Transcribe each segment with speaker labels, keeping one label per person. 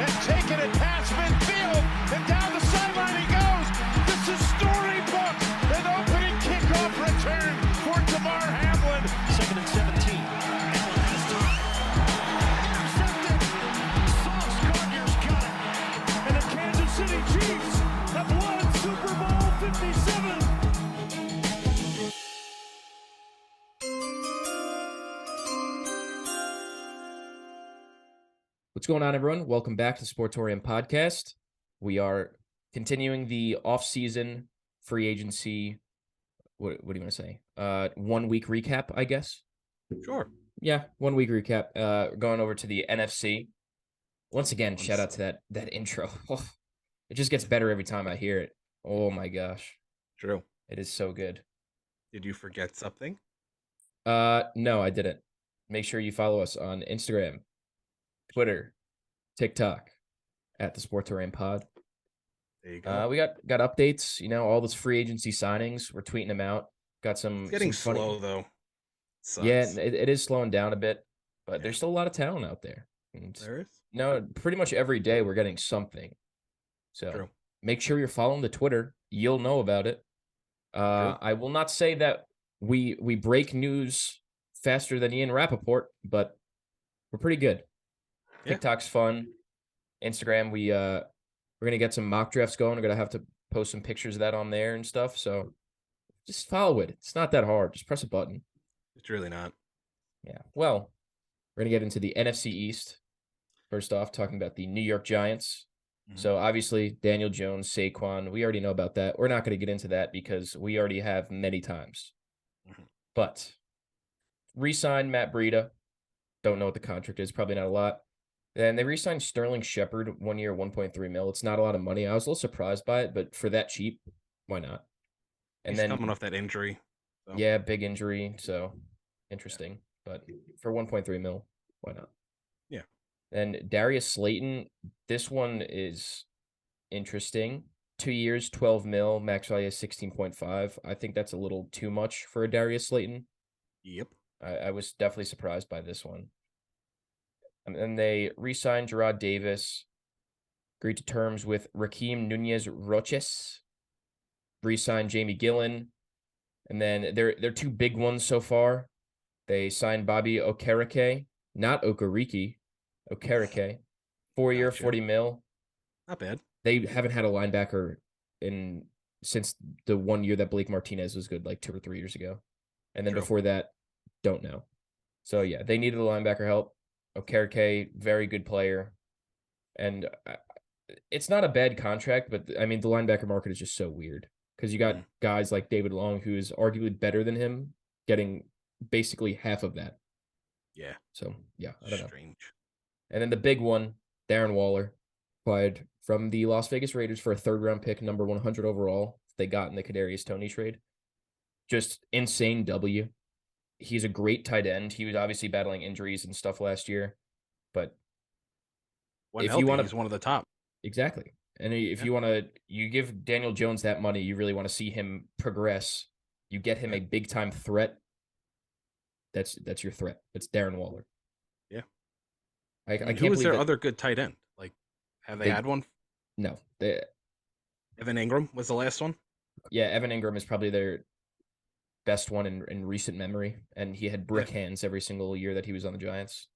Speaker 1: and taking it past midfield, and down the sideline he goes. This is storybook. An opening kickoff return for Damar Hamlin.
Speaker 2: 2nd and 17. Hamlin has time. Intercepted. Sauce Gardner's got it.
Speaker 1: And the Kansas City Chiefs have won Super Bowl 57.
Speaker 3: What's going on, everyone? Welcome back to the Sportorium podcast. We are continuing the off-season free agency. What do you want to say? 1 week recap, I guess.
Speaker 4: Sure.
Speaker 3: Yeah, 1 week recap. Going over to the NFC. Once again, shout out to that intro. Oh, it just gets better every time I hear it. Oh my gosh,
Speaker 4: True.
Speaker 3: it is so good.
Speaker 4: Did you forget something?
Speaker 3: No, I didn't. Make sure you follow us on Instagram, Twitter, TikTok at the Sportorium Pod.
Speaker 4: There you go.
Speaker 3: We got updates, all those free agency signings. We're tweeting them out. Got some
Speaker 4: It's getting
Speaker 3: some funny...
Speaker 4: slow though. Sucks.
Speaker 3: Yeah, it is slowing down a bit, but there's still a lot of talent out there. And
Speaker 4: There is.
Speaker 3: no, pretty much every day we're getting something. So
Speaker 4: True.
Speaker 3: make sure you're following the Twitter. You'll know about it. I will not say that we break news faster than Ian Rappaport, but we're pretty good.
Speaker 4: Yeah.
Speaker 3: TikTok's fun. Instagram, we're gonna get some mock drafts going. We're gonna have to post some pictures of that on there and stuff. So just follow it. It's not that hard. Just press a button.
Speaker 4: It's really not.
Speaker 3: Yeah. Well, we're gonna get into the NFC East. First off, talking about the New York Giants. So obviously Daniel Jones, Saquon, we already know about that. We're not going to get into that because we already have many times. But re-signed Matt Breida. Don't know what the contract is. Probably not a lot. And they re-signed Sterling Shepard 1 year, 1.3 mil. It's not a lot of money. I was a little surprised by it, but for that cheap, why not? And
Speaker 4: He's
Speaker 3: then
Speaker 4: coming off that injury. So.
Speaker 3: Yeah, big injury. So interesting. But for 1.3 mil, why not?
Speaker 4: Yeah.
Speaker 3: And Darius Slayton, this one is interesting. 2 years, 12 mil, max value is 16.5. I think that's a little too much for a Darius Slayton.
Speaker 4: Yep.
Speaker 3: I was definitely surprised by this one. And then they re-signed Gerard Davis, agreed to terms with Raheem Nunez Roches, re-signed Jamie Gillen, and then they're two big ones so far. They signed Bobby Okereke, not Okereke. Okereke, 4 year,
Speaker 4: Gotcha.
Speaker 3: 40 mil.
Speaker 4: Not bad.
Speaker 3: They haven't had a linebacker since the 1 year that Blake Martinez was good, like 2 or 3 years ago. And then
Speaker 4: True.
Speaker 3: before that, don't know. So yeah, they needed the linebacker help. Okereke, very good player. And it's not a bad contract, but I mean, the linebacker market is just so weird because you got guys like David Long, who is arguably better than him, getting basically half of that.
Speaker 4: Yeah.
Speaker 3: So yeah, I don't know.
Speaker 4: Strange.
Speaker 3: And then the big one, Darren Waller, acquired from the Las Vegas Raiders for a 3rd-round pick, number 100 overall. They got in the Kadarius Toney trade. Just insane W. He's a great tight end. He was obviously battling injuries and stuff last year, but
Speaker 4: When
Speaker 3: if
Speaker 4: healthy,
Speaker 3: you want
Speaker 4: he's one of the top.
Speaker 3: exactly. And if you want to, you give Daniel Jones that money, you really want to see him progress. You get him a big-time threat. That's your threat. It's Darren Waller.
Speaker 4: Yeah.
Speaker 3: I can't
Speaker 4: Who was
Speaker 3: believe
Speaker 4: their
Speaker 3: that-
Speaker 4: other good tight end? Like, have they had one?
Speaker 3: No.
Speaker 4: Evan Ingram was the last one.
Speaker 3: Yeah, Evan Ingram is probably their best one in recent memory, and he had brick hands every single year that he was on the Giants.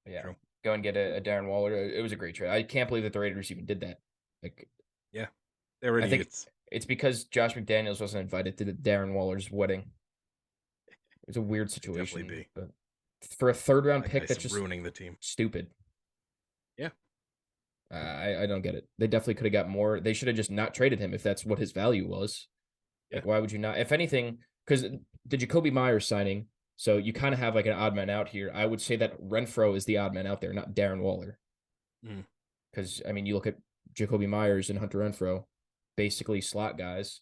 Speaker 3: But yeah,
Speaker 4: True.
Speaker 3: go and get a Darren Waller. It was a great trade. I can't believe that the Raiders even did that. Like,
Speaker 4: They were
Speaker 3: I think
Speaker 4: idiots.
Speaker 3: it's because Josh McDaniels wasn't invited to the Darren Waller's wedding. It was a weird situation.
Speaker 4: definitely be.
Speaker 3: But for a 3rd-round
Speaker 4: That
Speaker 3: pick,
Speaker 4: guy's
Speaker 3: that's just
Speaker 4: ruining the team.
Speaker 3: stupid.
Speaker 4: Yeah.
Speaker 3: I don't get it. They definitely could have got more. They should have just not traded him if that's what his value was.
Speaker 4: Yeah.
Speaker 3: Like, why would you not? If anything, because the Jacoby Myers signing, so you kind of have like an odd man out here. I would say that Renfro is the odd man out there, not Darren Waller. Because, I mean, you look at Jacoby Myers and Hunter Renfro, basically slot guys.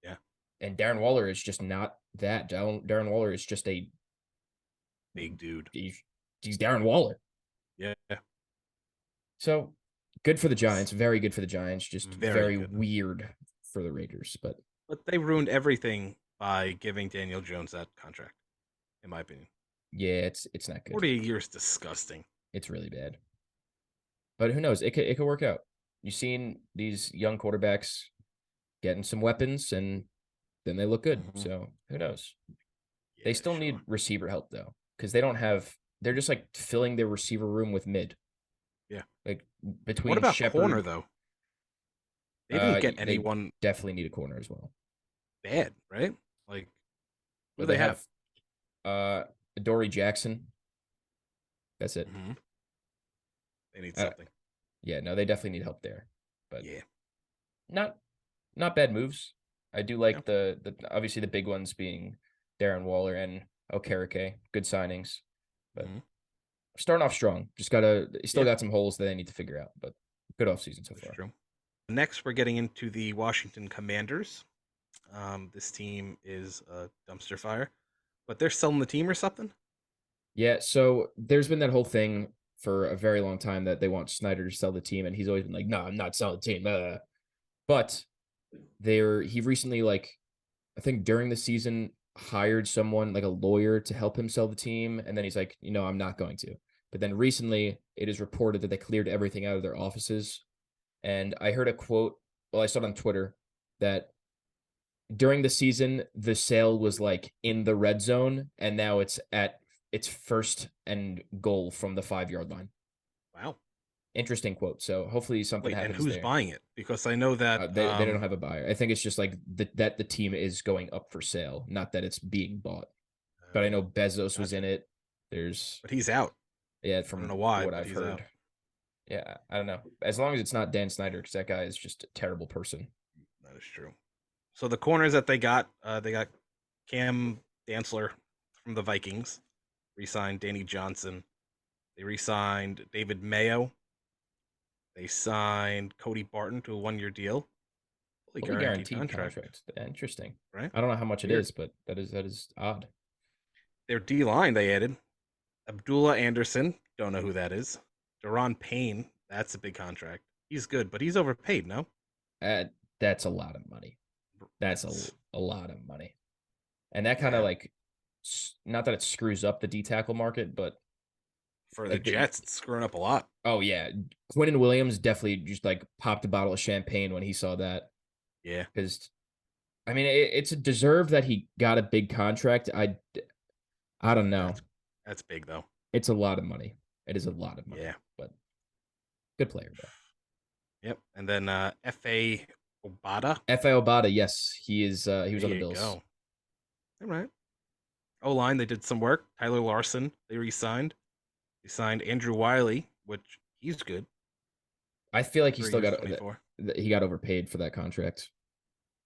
Speaker 4: Yeah.
Speaker 3: And Darren Waller is just not that. Darren Waller is just a
Speaker 4: Big dude.
Speaker 3: he's Darren Waller.
Speaker 4: Yeah.
Speaker 3: So good for the Giants. Very good for the Giants. Just very
Speaker 4: good.
Speaker 3: weird for the Raiders. But
Speaker 4: they ruined everything by giving Daniel Jones that contract, in my opinion.
Speaker 3: yeah, it's not good.
Speaker 4: 40 a year is disgusting.
Speaker 3: It's really bad. But who knows? It could work out. You've seen these young quarterbacks getting some weapons, and then they look good.
Speaker 4: Mhm.
Speaker 3: So who knows? They
Speaker 4: Yeah,
Speaker 3: still
Speaker 4: sure.
Speaker 3: need receiver help though, because they don't have. They're just like filling their receiver room with mid.
Speaker 4: Yeah.
Speaker 3: Like
Speaker 4: What
Speaker 3: between
Speaker 4: about corner
Speaker 3: Shepard,
Speaker 4: though? They didn't get
Speaker 3: they
Speaker 4: anyone
Speaker 3: definitely need a corner as well.
Speaker 4: bad, right? Like, who do
Speaker 3: But they
Speaker 4: they have?
Speaker 3: have Dory Jackson. That's it.
Speaker 4: Mhm. They need
Speaker 3: Uh,
Speaker 4: something.
Speaker 3: yeah, no, they definitely need help there. But
Speaker 4: Yeah.
Speaker 3: not not bad moves. I do
Speaker 4: Yeah.
Speaker 3: like the obviously the big ones being Darren Waller and Okereke. Good signings. But
Speaker 4: Mhm.
Speaker 3: starting off strong. Just gotta still
Speaker 4: Yeah,
Speaker 3: got some holes that they need to figure out. But good offseason so
Speaker 4: that's
Speaker 3: far.
Speaker 4: true. Next, we're getting into the Washington Commanders. This team is a dumpster fire, but they're selling the team or something.
Speaker 3: Yeah, so there's been that whole thing for a very long time that they want Snyder to sell the team, and he's always been like, "No, I'm not selling the team." But he recently, like, I think during the season, hired someone like a lawyer to help him sell the team, and then he's like, I'm not going to. But then recently, it is reported that they cleared everything out of their offices, and I heard a quote. Well, I saw it on Twitter that during the season, the sale was like in the red zone, and now it's at its first and goal from the 5 yard line.
Speaker 4: Wow.
Speaker 3: Interesting quote. So hopefully something
Speaker 4: Wait, and
Speaker 3: happens
Speaker 4: who's
Speaker 3: there.
Speaker 4: buying it? Because I know that
Speaker 3: They don't have a buyer. I think it's just like that the team is going up for sale, not that it's being bought. But I know Bezos was
Speaker 4: gotcha.
Speaker 3: in it. There's
Speaker 4: But he's out.
Speaker 3: yeah,
Speaker 4: I don't
Speaker 3: from
Speaker 4: know why,
Speaker 3: what
Speaker 4: but
Speaker 3: I've
Speaker 4: he's out.
Speaker 3: heard. Yeah, I don't know. As long as it's not Dan Snyder, because that guy is just a terrible person.
Speaker 4: That is true. So the corners that they got Cam Dantzler from the Vikings, re-signed Danny Johnson. They re-signed David Mayo. They signed Cody Barton to a 1 year deal.
Speaker 3: Fully
Speaker 4: Guaranteed
Speaker 3: guaranteed
Speaker 4: contract,
Speaker 3: contract. Interesting.
Speaker 4: right?
Speaker 3: I don't know how much it
Speaker 4: Weird.
Speaker 3: is, but that is odd.
Speaker 4: Their D line they added Abdullah Anderson. Don't know who that is. Deron Payne. That's a big contract. He's good, but he's overpaid. No,
Speaker 3: Uh, that's a lot of money. That's
Speaker 4: It's-
Speaker 3: a lot of money. And that kind of
Speaker 4: yeah.
Speaker 3: like, not that it screws up the D tackle market, but
Speaker 4: For the
Speaker 3: like
Speaker 4: Jets, it's screwing up a lot.
Speaker 3: oh yeah, Quinnen Williams definitely just like popped a bottle of champagne when he saw that
Speaker 4: Yeah,
Speaker 3: because I mean it's a deserved that he got a big contract. I don't know.
Speaker 4: that's big though.
Speaker 3: It's a lot of money. It is a lot of money.
Speaker 4: Yeah.
Speaker 3: But good player though.
Speaker 4: Yep. And then F.A. Obata.
Speaker 3: F.A. Obata, yes, he is. He
Speaker 4: There
Speaker 3: was on the
Speaker 4: you
Speaker 3: Bills.
Speaker 4: go. All right. O-line, they did some work. Tyler Larson, they re-signed. They signed Andrew Wiley, which he's good.
Speaker 3: I feel like he
Speaker 4: 3
Speaker 3: still
Speaker 4: years,
Speaker 3: got
Speaker 4: 24.
Speaker 3: he got overpaid for that contract.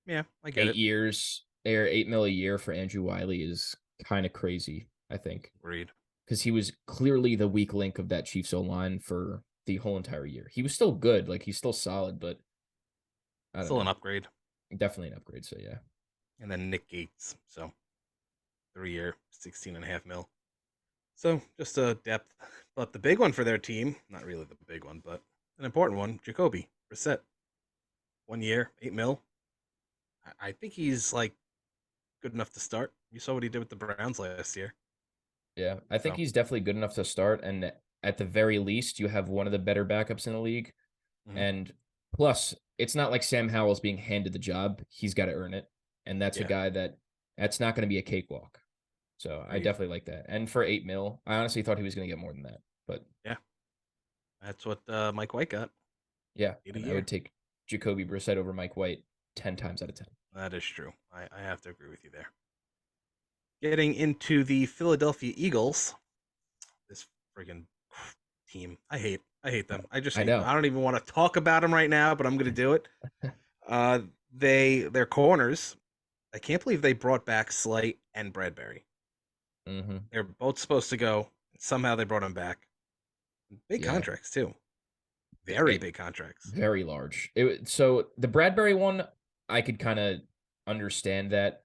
Speaker 4: Yeah, I get
Speaker 3: 8 years or 8 mil a year for Andrew Wiley is kind of crazy. I think
Speaker 4: Agreed.
Speaker 3: because he was clearly the weak link of that Chiefs O line for the whole entire year. He was still good, like he's still solid, but I don't
Speaker 4: Still
Speaker 3: know.
Speaker 4: an upgrade.
Speaker 3: Definitely an upgrade. So yeah,
Speaker 4: And then Nick Gates. So 3 year, 16.5 mil. So just a depth. But the big one for their team, not really the big one, but an important one, Jacoby Brissett. 1 year, 8 mil. I think he's like good enough to start. You saw what he did with the Browns last year.
Speaker 3: yeah, I think
Speaker 4: So.
Speaker 3: he's definitely good enough to start, and at the very least, you have one of the better backups in the league.
Speaker 4: Mhm.
Speaker 3: And plus, it's not like Sam Howell's being handed the job; he's got to earn it, and that's a
Speaker 4: Yeah.
Speaker 3: guy that's not going to be a cakewalk. So I
Speaker 4: Agreed.
Speaker 3: definitely like that. And for 8 mil, I honestly thought he was going to get more than that, but
Speaker 4: Yeah. That's what Mike White got.
Speaker 3: yeah,
Speaker 4: 8 a
Speaker 3: and I
Speaker 4: year.
Speaker 3: would take Jacoby Brissett over Mike White 10 times out of 10.
Speaker 4: That is true. I have to agree with you there. Getting into the Philadelphia Eagles, this friggin' team. I hate them. I just
Speaker 3: I
Speaker 4: hate
Speaker 3: know.
Speaker 4: them. I don't even want to talk about them right now, but I'm going to do it. Their corners. I can't believe they brought back Slate and Bradbury.
Speaker 3: Mm-hmm.
Speaker 4: They're both supposed to go. Somehow they brought them back. Big contracts too. Very big contracts.
Speaker 3: Very large. So the Bradbury one, I could kind of understand that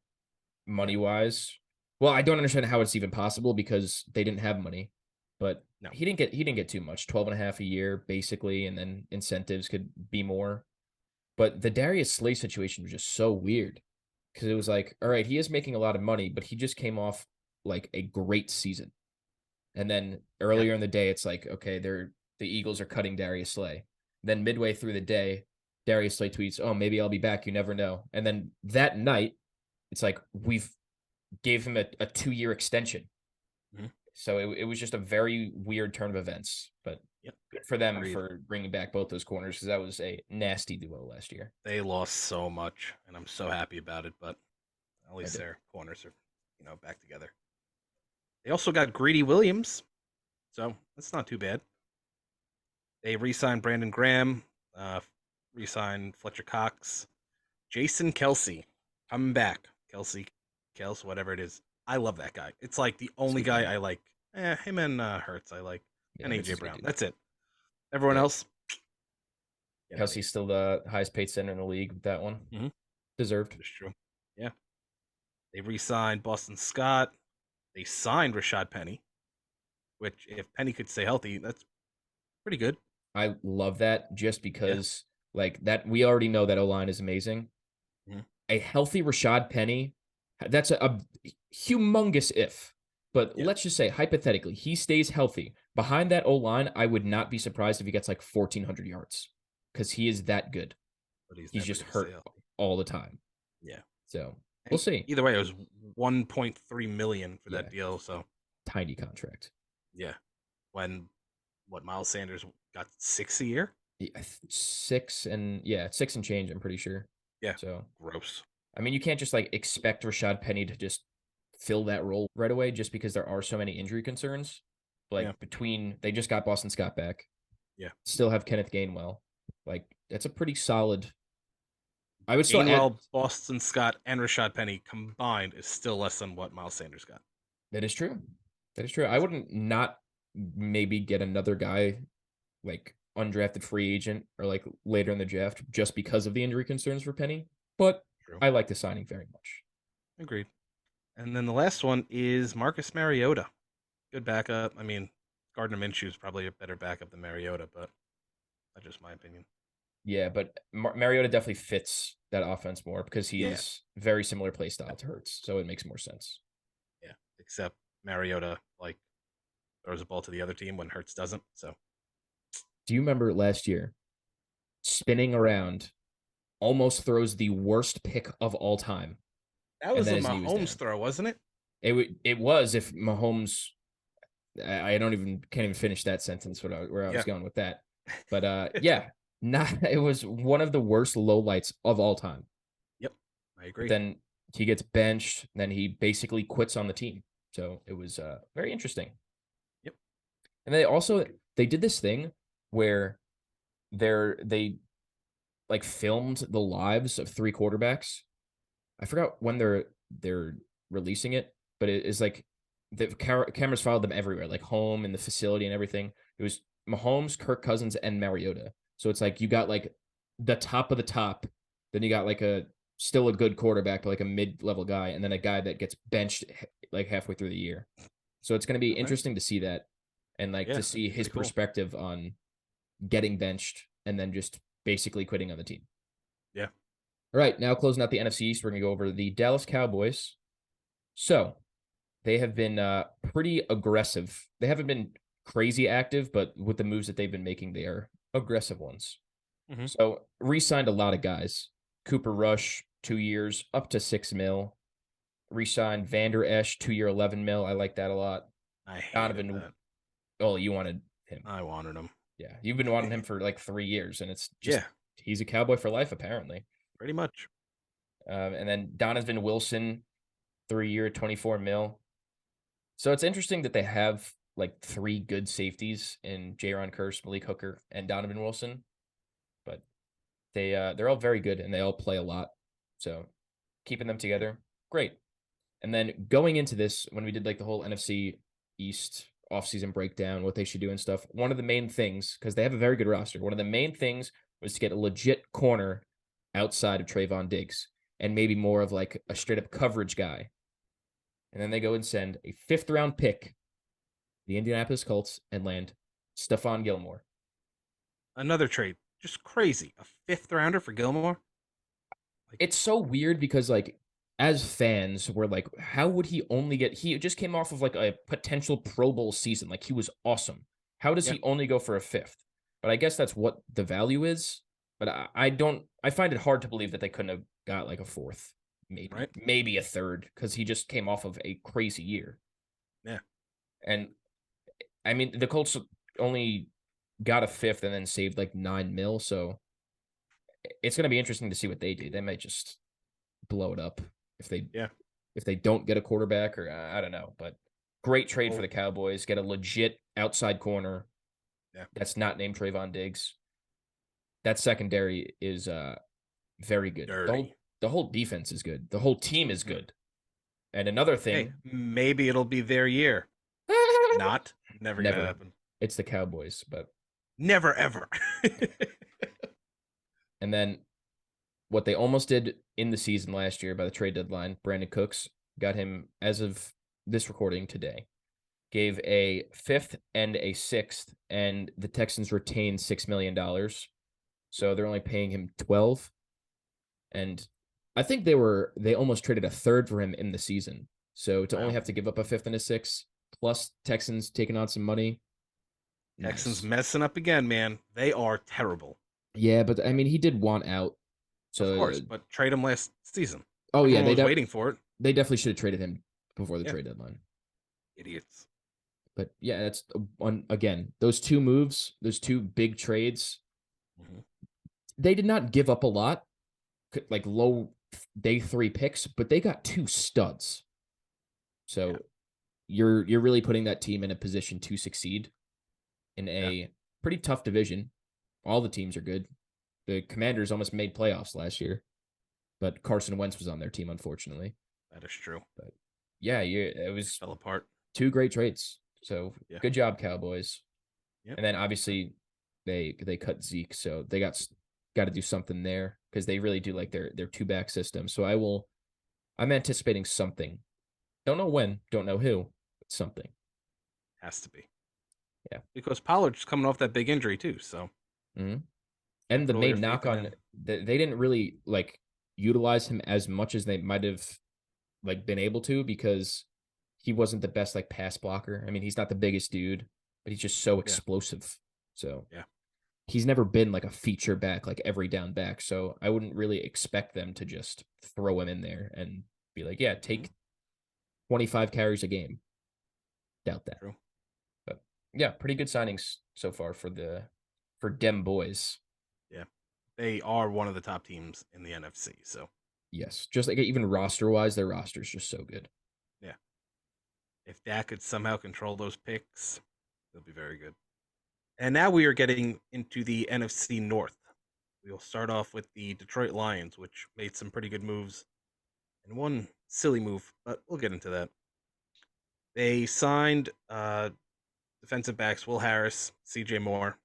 Speaker 3: money wise. Well, I don't understand how it's even possible because they didn't have money, but
Speaker 4: No.
Speaker 3: he didn't get too much, 12 and a half a year basically, and then incentives could be more. But the Darius Slay situation was just so weird because it was like, all right, he is making a lot of money, but he just came off like a great season. And then earlier in the day, it's like, okay, they're the Eagles are cutting Darius Slay. Then midway through the day, Darius Slay tweets, "Oh, maybe I'll be back. You never know." And then that night, it's like we've gave him a 2-year extension.
Speaker 4: Mhm.
Speaker 3: So it was just a very weird turn of events. But
Speaker 4: Yep.
Speaker 3: good for them
Speaker 4: Agreed.
Speaker 3: for bringing back both those corners because that was a nasty duo last year.
Speaker 4: They lost so much, and I'm so happy about it. But at least
Speaker 3: did.
Speaker 4: their corners are, back together. They also got Greedy Williams, so that's not too bad. They re-signed Brandon Graham, re-signed Fletcher Cox, Jason Kelsey coming back. Kels, whatever it is. I love that guy. It's like the only
Speaker 3: good
Speaker 4: guy
Speaker 3: dude.
Speaker 4: I like. Him and Hurts I like,
Speaker 3: Yeah,
Speaker 4: and
Speaker 3: Hurts is
Speaker 4: AJ
Speaker 3: a good
Speaker 4: Brown.
Speaker 3: dude.
Speaker 4: That's it. Everyone
Speaker 3: Yeah.
Speaker 4: else. get outta
Speaker 3: Kelsey's still the highest paid center in the league with that one.
Speaker 4: Mhm.
Speaker 3: Deserved.
Speaker 4: here. That's true. Yeah. They re-signed Boston Scott. They signed Rashad Penny, which if Penny could stay healthy, that's pretty good.
Speaker 3: I love that just because like that we already know that O-line is amazing.
Speaker 4: Mhm.
Speaker 3: A healthy Rashad Penny, that's a humongous if. But
Speaker 4: Yeah.
Speaker 3: let's just say hypothetically, he stays healthy. Behind that O-line, I would not be surprised if he gets like 1,400 yards because he is that good.
Speaker 4: But he's
Speaker 3: He's
Speaker 4: never
Speaker 3: just
Speaker 4: gonna stay
Speaker 3: hurt
Speaker 4: healthy.
Speaker 3: all the time.
Speaker 4: Yeah.
Speaker 3: So we'll see.
Speaker 4: Either way, it was 1.3 million for
Speaker 3: Yeah.
Speaker 4: that deal. So
Speaker 3: Tiny contract.
Speaker 4: yeah, when Miles Sanders got 6 a year?
Speaker 3: Yeah, 6 and change, I'm pretty sure.
Speaker 4: Yeah.
Speaker 3: So
Speaker 4: Gross.
Speaker 3: I mean, you can't just like expect Rashad Penny to just fill that role right away just because there are so many injury concerns. Like they just got Boston Scott back.
Speaker 4: Yeah.
Speaker 3: Still have Kenneth Gainwell. Like that's a pretty solid. I would still
Speaker 4: Gainwell,
Speaker 3: add
Speaker 4: Boston Scott, and Rashad Penny combined is still less than what Miles Sanders got.
Speaker 3: that is true. That is true. I wouldn't not maybe get another guy like undrafted free agent or like later in the draft just because of the injury concerns for Penny. But
Speaker 4: True.
Speaker 3: I like the signing very much.
Speaker 4: Agreed. And then the last one is Marcus Mariota. Good backup. I mean, Gardner Minshew is probably a better backup than Mariota, but that's just my opinion.
Speaker 3: Yeah, but Mariota definitely fits that offense more because he is very similar play style to Hurts, so it makes more sense.
Speaker 4: Yeah, except Mariota like throws the ball to the other team when Hurts doesn't. So,
Speaker 3: do you remember last year spinning around, almost throws the worst pick of all time?
Speaker 4: that was a
Speaker 3: then his knee was
Speaker 4: Mahomes
Speaker 3: down.
Speaker 4: throw, wasn't it?
Speaker 3: It was if Mahomes. I can't even finish that sentence where I was going with that, but yeah, it was one of the worst lowlights of all time.
Speaker 4: Yep, I agree.
Speaker 3: But then he gets benched, then he basically quits on the team. So it was very interesting.
Speaker 4: Yep.
Speaker 3: And they did this thing where they like filmed the lives of 3 quarterbacks. I forgot when they're releasing it, but it is like the cameras followed them everywhere, like home and the facility and everything. It was Mahomes, Kirk Cousins, and Mariota. So it's like you got like the top of the top, then you got like still a good quarterback, like a mid-level guy, and then a guy that gets benched like halfway through the year. So it's going to be interesting to see that and like to see his perspective on getting benched and then just basically quitting on the team.
Speaker 4: Yeah.
Speaker 3: All right, now closing out the NFC East, we're going to go over the Dallas Cowboys. So they have been pretty aggressive. They haven't been crazy active, but with the moves that they've been making, they are aggressive ones.
Speaker 4: Mhm.
Speaker 3: So re-signed a lot of guys. Cooper Rush, 2 years, up to $6 million. Re-signed Vander Esch, 2-year, $11 million. I like that a lot.
Speaker 4: I hated
Speaker 3: Donovan.
Speaker 4: that.
Speaker 3: Oh, you wanted him.
Speaker 4: I wanted him.
Speaker 3: Yeah, you've been wanting him for like 3 years, and it's just he's a Cowboy for life, apparently.
Speaker 4: Pretty much.
Speaker 3: And then Donovan Wilson, 3-year, $24 million. So it's interesting that they have like 3 good safeties in Jaron Kearse, Malik Hooker, and Donovan Wilson. But they're all very good and they all play a lot. So keeping them together, great. And then going into this, when we did like the whole NFC East offseason breakdown, what they should do and stuff, one of the main things, because they have a very good roster, one of the main things was to get a legit corner outside of Trayvon Diggs and maybe more of like a straight up coverage guy. And then they go and send a 5th-round pick, the Indianapolis Colts, and land Stephon Gilmore.
Speaker 4: Another trade. Just crazy. A 5th rounder for Gilmore?
Speaker 3: It's so weird because, like, as fans, we're like, how would he only get... He just came off of, like, a potential Pro Bowl season. Like, he was awesome. How does
Speaker 4: Yeah.
Speaker 3: he only go for a fifth? But I guess that's what the value is. But I find it hard to believe that they couldn't have got like a fourth,
Speaker 4: Right.
Speaker 3: maybe a third, because he just came off of a crazy year.
Speaker 4: Yeah.
Speaker 3: And I mean, the Colts only got a fifth and then saved like $9 million. So it's going to be interesting to see what they do. They might just blow it up if they don't get a quarterback, or I don't know. But great trade for the Cowboys. Get a legit outside corner.
Speaker 4: Yeah.
Speaker 3: That's not named Trayvon Diggs. That secondary is very good.
Speaker 4: Dirty.
Speaker 3: The whole defense is good. The whole team is good. And another thing,
Speaker 4: Hey, maybe it'll be their year. Not. Never gonna happen.
Speaker 3: It's the Cowboys, but
Speaker 4: never ever.
Speaker 3: And then what they almost did in the season last year by the trade deadline, Brandon Cooks got him, as of this recording today, gave a fifth and a sixth, and the Texans retained $6 million. So they're only paying him 12. And I think they almost traded a third for him in the season. So to only have to give up a fifth and a sixth, plus Texans taking on some money.
Speaker 4: Texans messing up again, man. They are terrible.
Speaker 3: Yeah, but I mean, he did want out. So,
Speaker 4: of course, but trade him last season.
Speaker 3: Oh, yeah.
Speaker 4: Everyone was waiting for it.
Speaker 3: They definitely should have traded him before the trade deadline.
Speaker 4: Idiots.
Speaker 3: But yeah, that's one. Again, those two moves, those two big trades, they did not give up a lot, like low day 3 picks, but they got 2 studs. So you're really putting that team in a position to succeed in a pretty tough division. All the teams are good. The Commanders almost made playoffs last year, but Carson Wentz was on their team, unfortunately.
Speaker 4: That is true.
Speaker 3: But yeah, it was
Speaker 4: fell apart.
Speaker 3: 2 great trades. So good job, Cowboys.
Speaker 4: Yep.
Speaker 3: And then obviously they cut Zeke, so they got to do something there because they really do like their 2-back system. So I'm anticipating something. Don't know when, don't know who, but something.
Speaker 4: Has to be.
Speaker 3: Yeah.
Speaker 4: Because Pollard's coming off that big injury too, so.
Speaker 3: Mm-hmm. And the main knock on they didn't really like utilize him as much as they might have like been able to, because he wasn't the best like pass blocker. I mean, he's not the biggest dude, but he's just so explosive. So he's never been like a feature back, like every down back. So I wouldn't really expect them to just throw him in there and be like, yeah, take 25 carries a game. Doubt that.
Speaker 4: True.
Speaker 3: But yeah, pretty good signings so far for Dem Boys.
Speaker 4: Yeah. They are one of the top teams in the NFC, so.
Speaker 3: Yes, just like even roster-wise, their roster's just so good.
Speaker 4: Yeah. If Dak could somehow control those picks, they'll be very good. And now we are getting into the NFC North. We'll start off with the Detroit Lions, which made some pretty good moves. And one silly move, but we'll get into that. They signed defensive backs Will Harris, CJ Moore,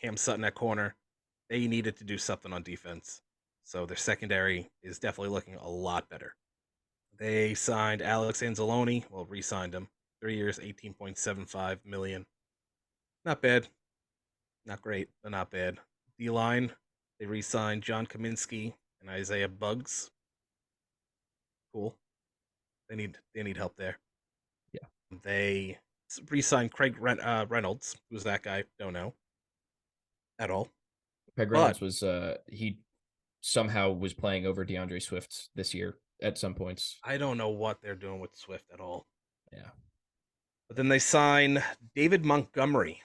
Speaker 4: Cam Sutton at corner. They needed to do something on defense. So their secondary is definitely looking a lot better. They signed Alex Anzalone, re-signed him. 3 years, $18.75 million. Not bad. Not great, but not bad. D-line, they re-signed John Kaminsky and Isaiah Buggs. Cool. They need help there.
Speaker 3: Yeah.
Speaker 4: They re-signed Craig Reynolds. Who's that guy? Don't know. At all.
Speaker 3: Craig Reynolds was he somehow was playing over DeAndre Swift this year at some points.
Speaker 4: I don't know what they're doing with Swift at all.
Speaker 3: Yeah.
Speaker 4: But then they sign David Montgomery.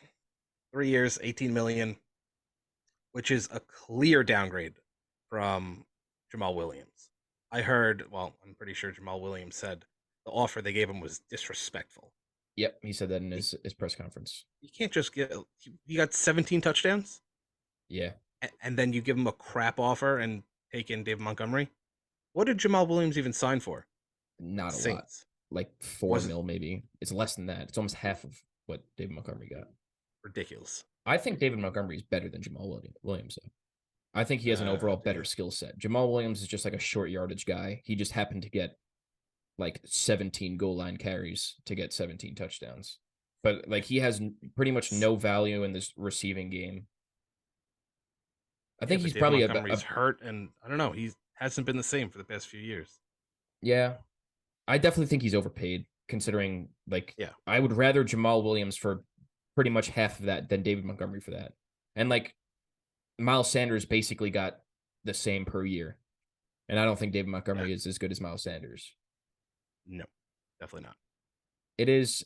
Speaker 4: 3 years, $18 million, which is a clear downgrade from Jamal Williams. I'm pretty sure Jamal Williams said the offer they gave him was disrespectful.
Speaker 3: Yep, he said that in his press conference.
Speaker 4: You can't just he got 17 touchdowns?
Speaker 3: Yeah.
Speaker 4: And then you give him a crap offer and take in David Montgomery? What did Jamal Williams even sign for?
Speaker 3: Not a lot. Like $4 million maybe. It's less than that. It's almost half of what David Montgomery got.
Speaker 4: Ridiculous.
Speaker 3: I think David Montgomery is better than Jamal Williams, though. I think he has an overall better skill set. Jamal Williams is just like a short yardage guy. He just happened to get like 17 goal line carries to get 17 touchdowns. But like he has pretty much no value in this receiving game. I think he's probably
Speaker 4: Montgomery's hurt, and I don't know. He hasn't been the same for the past few years.
Speaker 3: Yeah, I definitely think he's overpaid. Considering, I would rather Jamal Williams for pretty much half of that than David Montgomery for that. And like Miles Sanders basically got the same per year. And I don't think David Montgomery is as good as Miles Sanders.
Speaker 4: No, definitely not.
Speaker 3: It is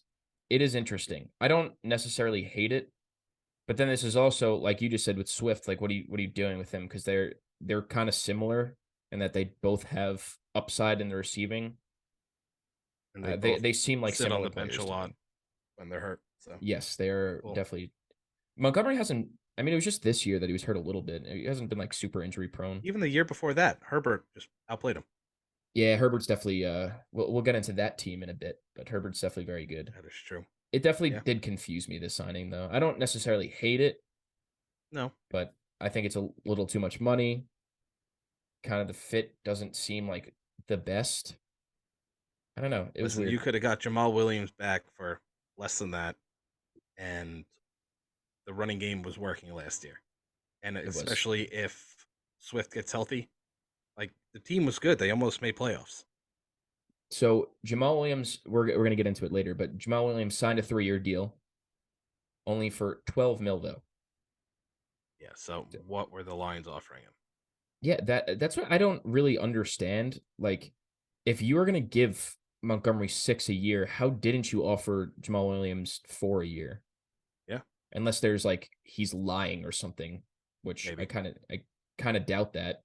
Speaker 3: interesting. I don't necessarily hate it, but then this is also, like you just said with Swift, like what are you doing with him? Because they're kind of similar in that they both have upside in the receiving.
Speaker 4: And
Speaker 3: they seem like
Speaker 4: sit
Speaker 3: similar
Speaker 4: on the bench
Speaker 3: players
Speaker 4: a
Speaker 3: to
Speaker 4: lot
Speaker 3: me.
Speaker 4: when they're hurt. So
Speaker 3: Yes, they're
Speaker 4: cool.
Speaker 3: definitely. Montgomery hasn't. I mean, it was just this year that he was hurt a little bit. He hasn't been like super injury prone.
Speaker 4: Even the year before that, Herbert just outplayed him.
Speaker 3: Yeah, Herbert's definitely. We'll get into that team in a bit, but Herbert's definitely very good.
Speaker 4: That is true.
Speaker 3: It definitely did confuse me, this signing, though. I don't necessarily hate it.
Speaker 4: No,
Speaker 3: but I think it's a little too much money. Kind of the fit doesn't seem like the best. I don't know. It was weird.
Speaker 4: You could have got Jamal Williams back for less than that, and the running game was working last year. And especially if Swift gets healthy, like the team was good. They almost made playoffs.
Speaker 3: So Jamal Williams, we're going to get into it later, but Jamal Williams signed a 3-year deal, only for $12 million though.
Speaker 4: Yeah. So what were the Lions offering him?
Speaker 3: Yeah, that's what I don't really understand. Like, if you were going to give Montgomery $6 a year, how didn't you offer Jamal Williams $4 a year?
Speaker 4: Yeah.
Speaker 3: Unless there's like he's lying or something, which
Speaker 4: Maybe.
Speaker 3: I kind of doubt that.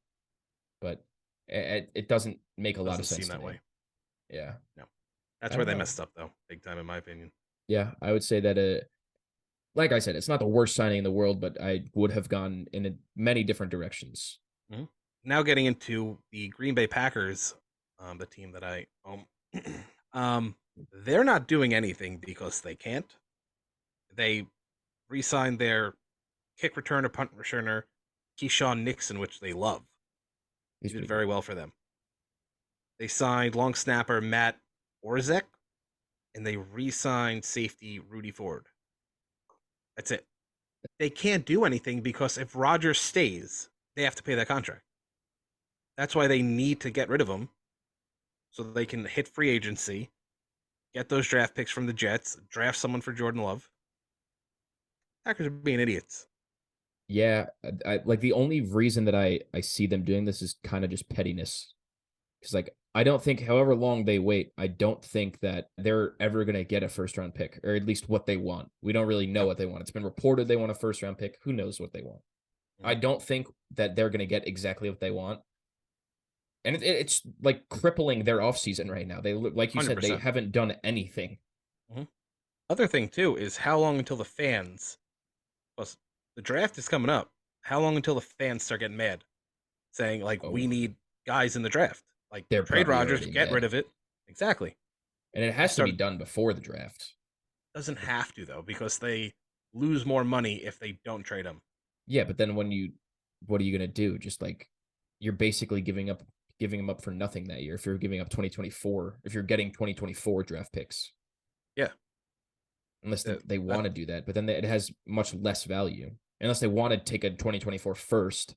Speaker 3: But it doesn't make a lot of sense
Speaker 4: seem that
Speaker 3: to me.
Speaker 4: way.
Speaker 3: Yeah.
Speaker 4: No. That's where they messed up, though, big time, in my opinion.
Speaker 3: Yeah, I would say that. Like I said, it's not the worst signing in the world, but I would have gone in many different directions.
Speaker 4: Mm-hmm. Now getting into the Green Bay Packers, the team that I own, they're not doing anything because they can't. They re-signed their kick returner, punt returner, Keyshawn Nixon, which they love. He did very well for them. They signed long snapper Matt Orzek, and they re-signed safety Rudy Ford. That's it. They can't do anything because if Rodgers stays, they have to pay that contract. That's why they need to get rid of him so that they can hit free agency, get those draft picks from the Jets, draft someone for Jordan Love. Packers are being idiots.
Speaker 3: Yeah, I like the only reason that I see them doing this is kind of just pettiness. Because like I don't think however long they wait, I don't think that they're ever going to get a first-round pick, or at least what they want. We don't really know what they want. It's been reported they want a first-round pick. Who knows what they want? Mm-hmm. I don't think that they're going to get exactly what they want. And it's like crippling their offseason right now. They look, like you 100%. Said, they haven't done anything.
Speaker 4: Mm-hmm. Other thing, too, is how long until the fans, plus the draft is coming up, how long until the fans start getting mad? Saying, like, we need guys in the draft. Like, they're trade Rodgers, get rid of it. Exactly.
Speaker 3: And it has to be done before the draft.
Speaker 4: Doesn't have to, though, because they lose more money if they don't trade him.
Speaker 3: Yeah, but then what are you going to do? Just like, you're basically giving him up for nothing that year if you're giving up 2024, if you're getting 2024 draft picks.
Speaker 4: Yeah.
Speaker 3: Unless they want to do that, but then it has much less value. Unless they want to take a 2024 first.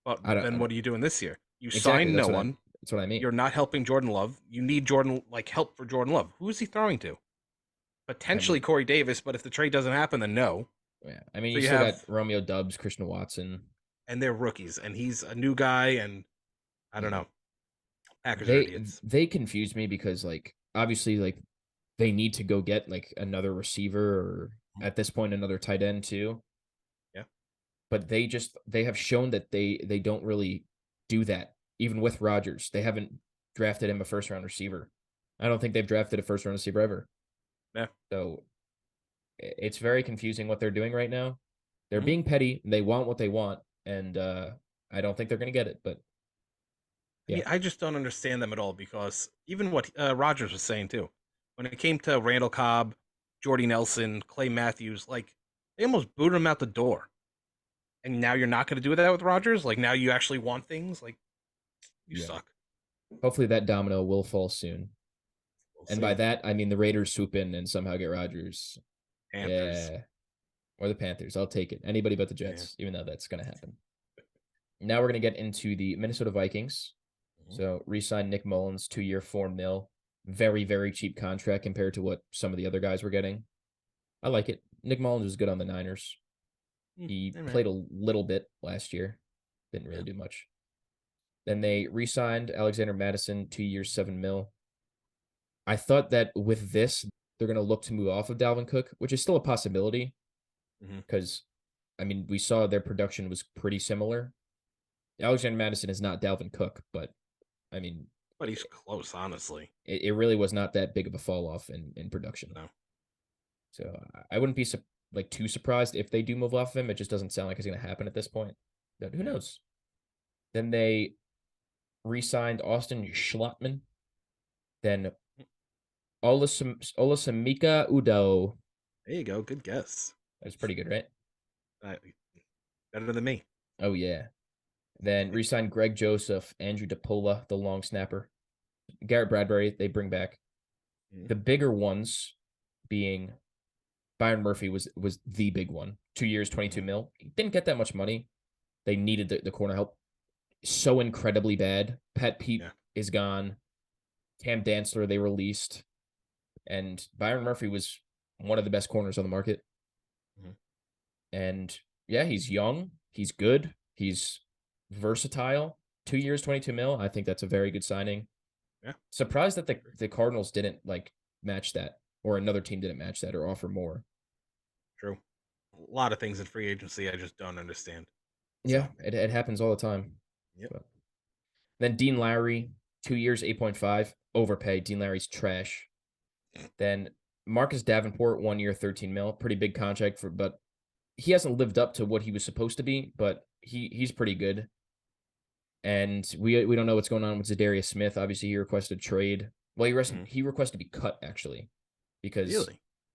Speaker 4: But then what are you doing this year? You signed no one.
Speaker 3: That's what I mean.
Speaker 4: You're not helping Jordan Love. You need help for Jordan Love. Who is he throwing to? Potentially Corey Davis, but if the trade doesn't happen, then no.
Speaker 3: Yeah, I mean, so you still got Romeo Doubs, Christian Watson.
Speaker 4: And they're rookies, and he's a new guy, and I don't know. Packers are idiots.
Speaker 3: They confuse me because, like, obviously, like, they need to go get, like, another receiver or, at this point, another tight end, too.
Speaker 4: Yeah.
Speaker 3: But they have shown that they don't really do that. Even with Rodgers, they haven't drafted him a first-round receiver. I don't think they've drafted a first-round receiver ever.
Speaker 4: Yeah.
Speaker 3: So it's very confusing what they're doing right now. They're being petty. They want what they want, and I don't think they're going to get it. But
Speaker 4: yeah, I just don't understand them at all because even what Rodgers was saying too, when it came to Randall Cobb, Jordy Nelson, Clay Matthews, like they almost booted him out the door. And now you're not going to do that with Rodgers? Like now you actually want things? Like you suck.
Speaker 3: Hopefully that domino will fall soon. And by that, I mean the Raiders swoop in and somehow get Rodgers.
Speaker 4: Panthers.
Speaker 3: Yeah. Or the Panthers. I'll take it. Anybody but the Jets, even though that's going to happen. Now we're going to get into the Minnesota Vikings. Mm-hmm. So re-sign Nick Mullins, 2-year, $4 million. Very, very cheap contract compared to what some of the other guys were getting. I like it. Nick Mullins was good on the Niners. He
Speaker 4: All right.
Speaker 3: played a little bit last year. Didn't really do much. Then they re-signed Alexander Madison, 2 years, $7 million. I thought that with this, they're going to look to move off of Dalvin Cook, which is still a possibility because, I mean, we saw their production was pretty similar. Alexander Madison is not Dalvin Cook, but, I mean,
Speaker 4: But he's close, honestly.
Speaker 3: it really was not that big of a fall off in production.
Speaker 4: No.
Speaker 3: So I wouldn't be too surprised if they do move off of him. It just doesn't sound like it's going to happen at this point. But who knows? Then they re-signed Austin Schlottman. Then Olasamika Udo.
Speaker 4: There you go. Good guess.
Speaker 3: That's pretty good, right?
Speaker 4: Better than me.
Speaker 3: Oh, yeah. Then re-signed Greg Joseph, Andrew DePola, the long snapper. Garrett Bradbury, they bring back. The bigger ones being Byron Murphy was the big one. 2 years, $22 million. He didn't get that much money. They needed the corner help so incredibly bad. Pat Pete is gone. Cam Dantzler, they released. And Byron Murphy was one of the best corners on the market. And yeah, he's young. He's good. He's versatile. 2 years, $22 million. I think that's a very good signing.
Speaker 4: Yeah.
Speaker 3: Surprised that the Cardinals didn't match that, or another team didn't match that or offer more.
Speaker 4: True. A lot of things in free agency I just don't understand.
Speaker 3: Yeah, it happens all the time.
Speaker 4: Yep.
Speaker 3: But. Then Dean Lowry, 2 years, 8.5, overpay. Dean Lowry's trash. Then Marcus Davenport, 1 year, $13 million, pretty big contract but he hasn't lived up to what he was supposed to be, but he's pretty good. And we don't know what's going on with Zadarius Smith. Obviously, he requested a trade. Well, he requested to be cut, actually, because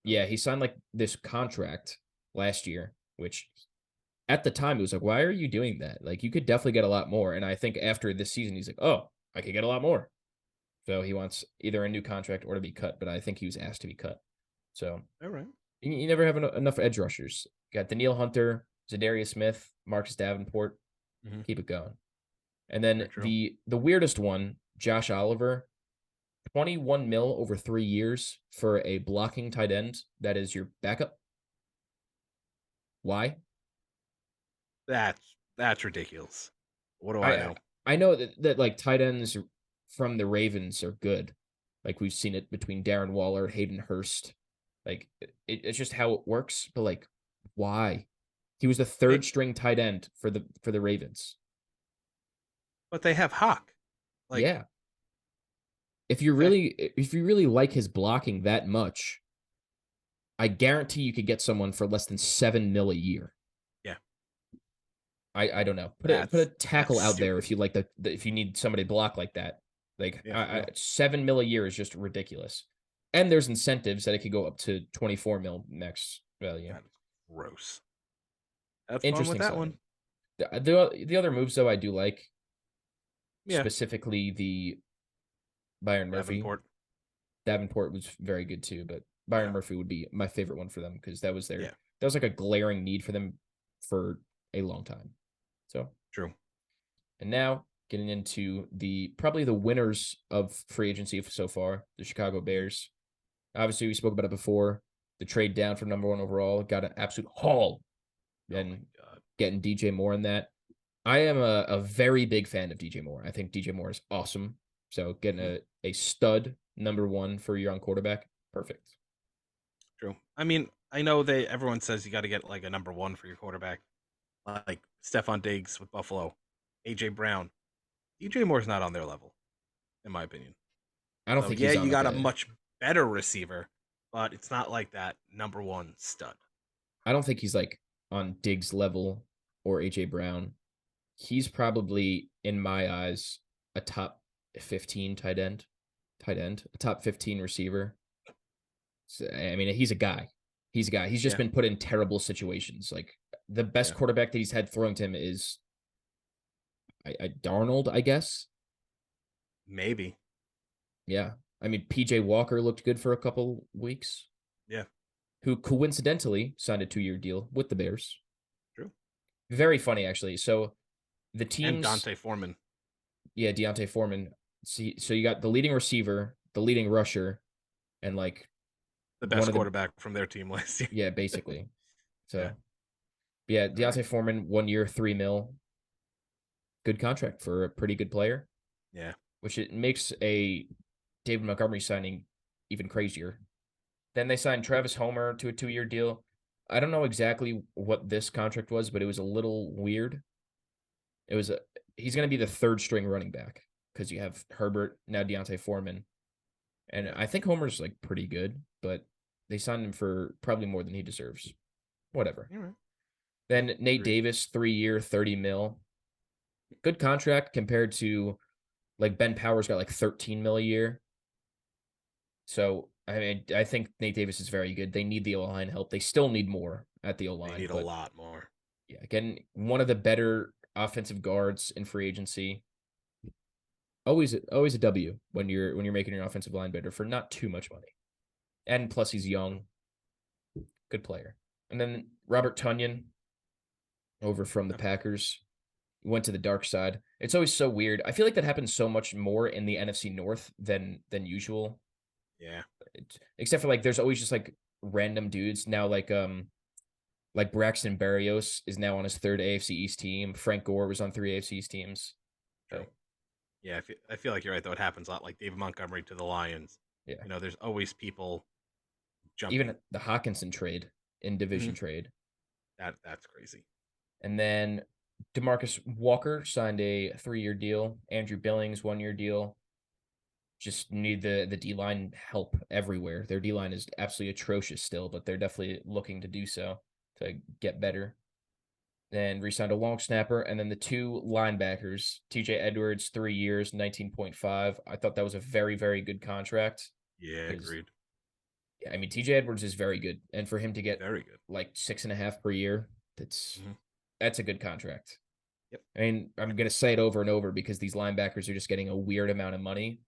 Speaker 3: he signed this contract last year, which at the time it was like, why are you doing that? You could definitely get a lot more. And I think after this season, he's like, oh, I could get a lot more. So he wants either a new contract or to be cut, but I think he was asked to be cut. So
Speaker 4: all right,
Speaker 3: you never have enough edge rushers. You got Danielle Hunter, Zadarius Smith, Marcus Davenport. Keep it going. And then the weirdest one, Josh Oliver, $21 million over 3 years for a blocking tight end that is your backup. Why?
Speaker 4: That's ridiculous. What do I know?
Speaker 3: I know that tight ends from the Ravens are good. We've seen it between Darren Waller, Hayden Hurst. It's just how it works. But why? He was the third string tight end for the Ravens.
Speaker 4: But they have Hawk.
Speaker 3: Yeah. If you really like his blocking that much, I guarantee you could get someone for less than $7 million a year.
Speaker 4: Yeah.
Speaker 3: I don't know. Put a tackle out there if you if you need somebody to block like that. $7 million a year is just ridiculous. And there's incentives that it could go up to $24 million max value.
Speaker 4: That's gross. That's
Speaker 3: interesting
Speaker 4: fun with that
Speaker 3: one. The other moves though I do like.
Speaker 4: Yeah.
Speaker 3: Specifically the Byron Murphy. Davenport was very good too, but Byron Murphy would be my favorite one for them because that was that was a glaring need for them for a long time. So
Speaker 4: true.
Speaker 3: And now getting into probably the winners of free agency so far, the Chicago Bears. Obviously, we spoke about it before. The trade down from number 1 overall got an absolute haul, and getting DJ Moore in that. I am a very big fan of DJ Moore. I think DJ Moore is awesome. So getting a stud number 1 for your young quarterback, perfect.
Speaker 4: True. I mean, I know everyone says you got to get a number 1 for your quarterback, like Stephon Diggs with Buffalo, AJ Brown. DJ Moore's not on their level, in my opinion.
Speaker 3: I don't think he's on
Speaker 4: you got a much better receiver, but it's not like that number 1 stud.
Speaker 3: I don't think he's on Diggs level or AJ Brown. He's probably, in my eyes, a top 15 tight end, a top 15 receiver. So, I mean, he's a guy. He's just been put in terrible situations. The best quarterback that he's had throwing to him is Darnold, I guess.
Speaker 4: Maybe.
Speaker 3: Yeah. I mean, PJ Walker looked good for a couple weeks.
Speaker 4: Yeah.
Speaker 3: Who coincidentally signed a 2-year deal with the Bears.
Speaker 4: True.
Speaker 3: Very funny, actually. So the teams...
Speaker 4: And Dante Foreman.
Speaker 3: Yeah, Deontay Foreman. See, so you got the leading receiver, the leading rusher, and
Speaker 4: The
Speaker 3: one
Speaker 4: best
Speaker 3: of the
Speaker 4: quarterback from their team last year.
Speaker 3: yeah, basically. So
Speaker 4: Yeah.
Speaker 3: yeah, Deontay Foreman, 1 year, 3 mil. Good contract for a pretty good player,
Speaker 4: Yeah.
Speaker 3: which it makes a David Montgomery signing even crazier. Then they signed Travis Homer to a 2-year deal. I don't know exactly what this contract was, but it was a little weird. He's going to be the third string running back because you have Herbert, now Deontay Foreman. And I think Homer's like pretty good, but they signed him for probably more than he deserves. Whatever.
Speaker 4: You're right.
Speaker 3: Then Nate
Speaker 4: Agreed.
Speaker 3: Davis, 3-year, 30 mil. Good contract compared to like Ben Powers got like 13 mil a year. So I mean, I think Nate Davis is very good. They need the O-line help. They still need more at the
Speaker 4: They
Speaker 3: O-line.
Speaker 4: need a
Speaker 3: but
Speaker 4: lot more.
Speaker 3: yeah, again, one of the better offensive guards in free agency. Always a W when you're making your offensive line better for not too much money. And plus he's young. Good player. And then Robert Tonyan over from the Packers went to the dark side. It's always so weird. I feel like that happens so much more in the NFC North than usual.
Speaker 4: Yeah.
Speaker 3: Except for like there's always just like random dudes now like Braxton Berrios is now on his third AFC East team. Frank Gore was on 3 AFC East teams.
Speaker 4: True. Yeah, I feel like you're right, though. It happens a lot, like David Montgomery to the Lions.
Speaker 3: Yeah.
Speaker 4: You know, there's always people jumping.
Speaker 3: Even the Hawkinson trade in division trade.
Speaker 4: That's crazy.
Speaker 3: And then DeMarcus Walker signed a 3-year deal. Andrew Billings, 1-year deal. Just need the D-line help everywhere. Their D-line is absolutely atrocious still, but they're definitely looking to do so to get better. Then re-signed a long snapper, and then the 2 linebackers, TJ Edwards, 3 years, 19.5. I thought that was a very, very good contract.
Speaker 4: Yeah, agreed.
Speaker 3: I mean, TJ Edwards is very good, and for him to get
Speaker 4: Very good.
Speaker 3: like 6.5 per year, that's a good contract.
Speaker 4: Yep.
Speaker 3: I mean, I'm gonna say it over and over because these linebackers are just getting a weird amount of money.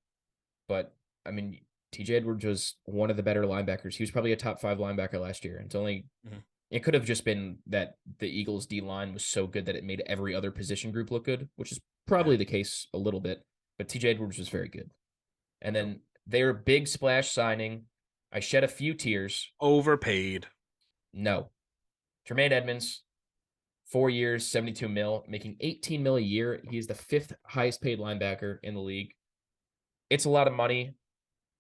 Speaker 3: But I mean, TJ Edwards was one of the better linebackers. He was probably a top 5 linebacker last year. It's only it could have just been that the Eagles D line was so good that it made every other position group look good, which is probably the case a little bit. But TJ Edwards was very good. And then their big splash signing, I shed a few tears.
Speaker 4: Overpaid.
Speaker 3: No. Tremaine Edmonds, 4 years, 72 mil, making 18 mil a year. He's the 5th highest paid linebacker in the league. It's a lot of money.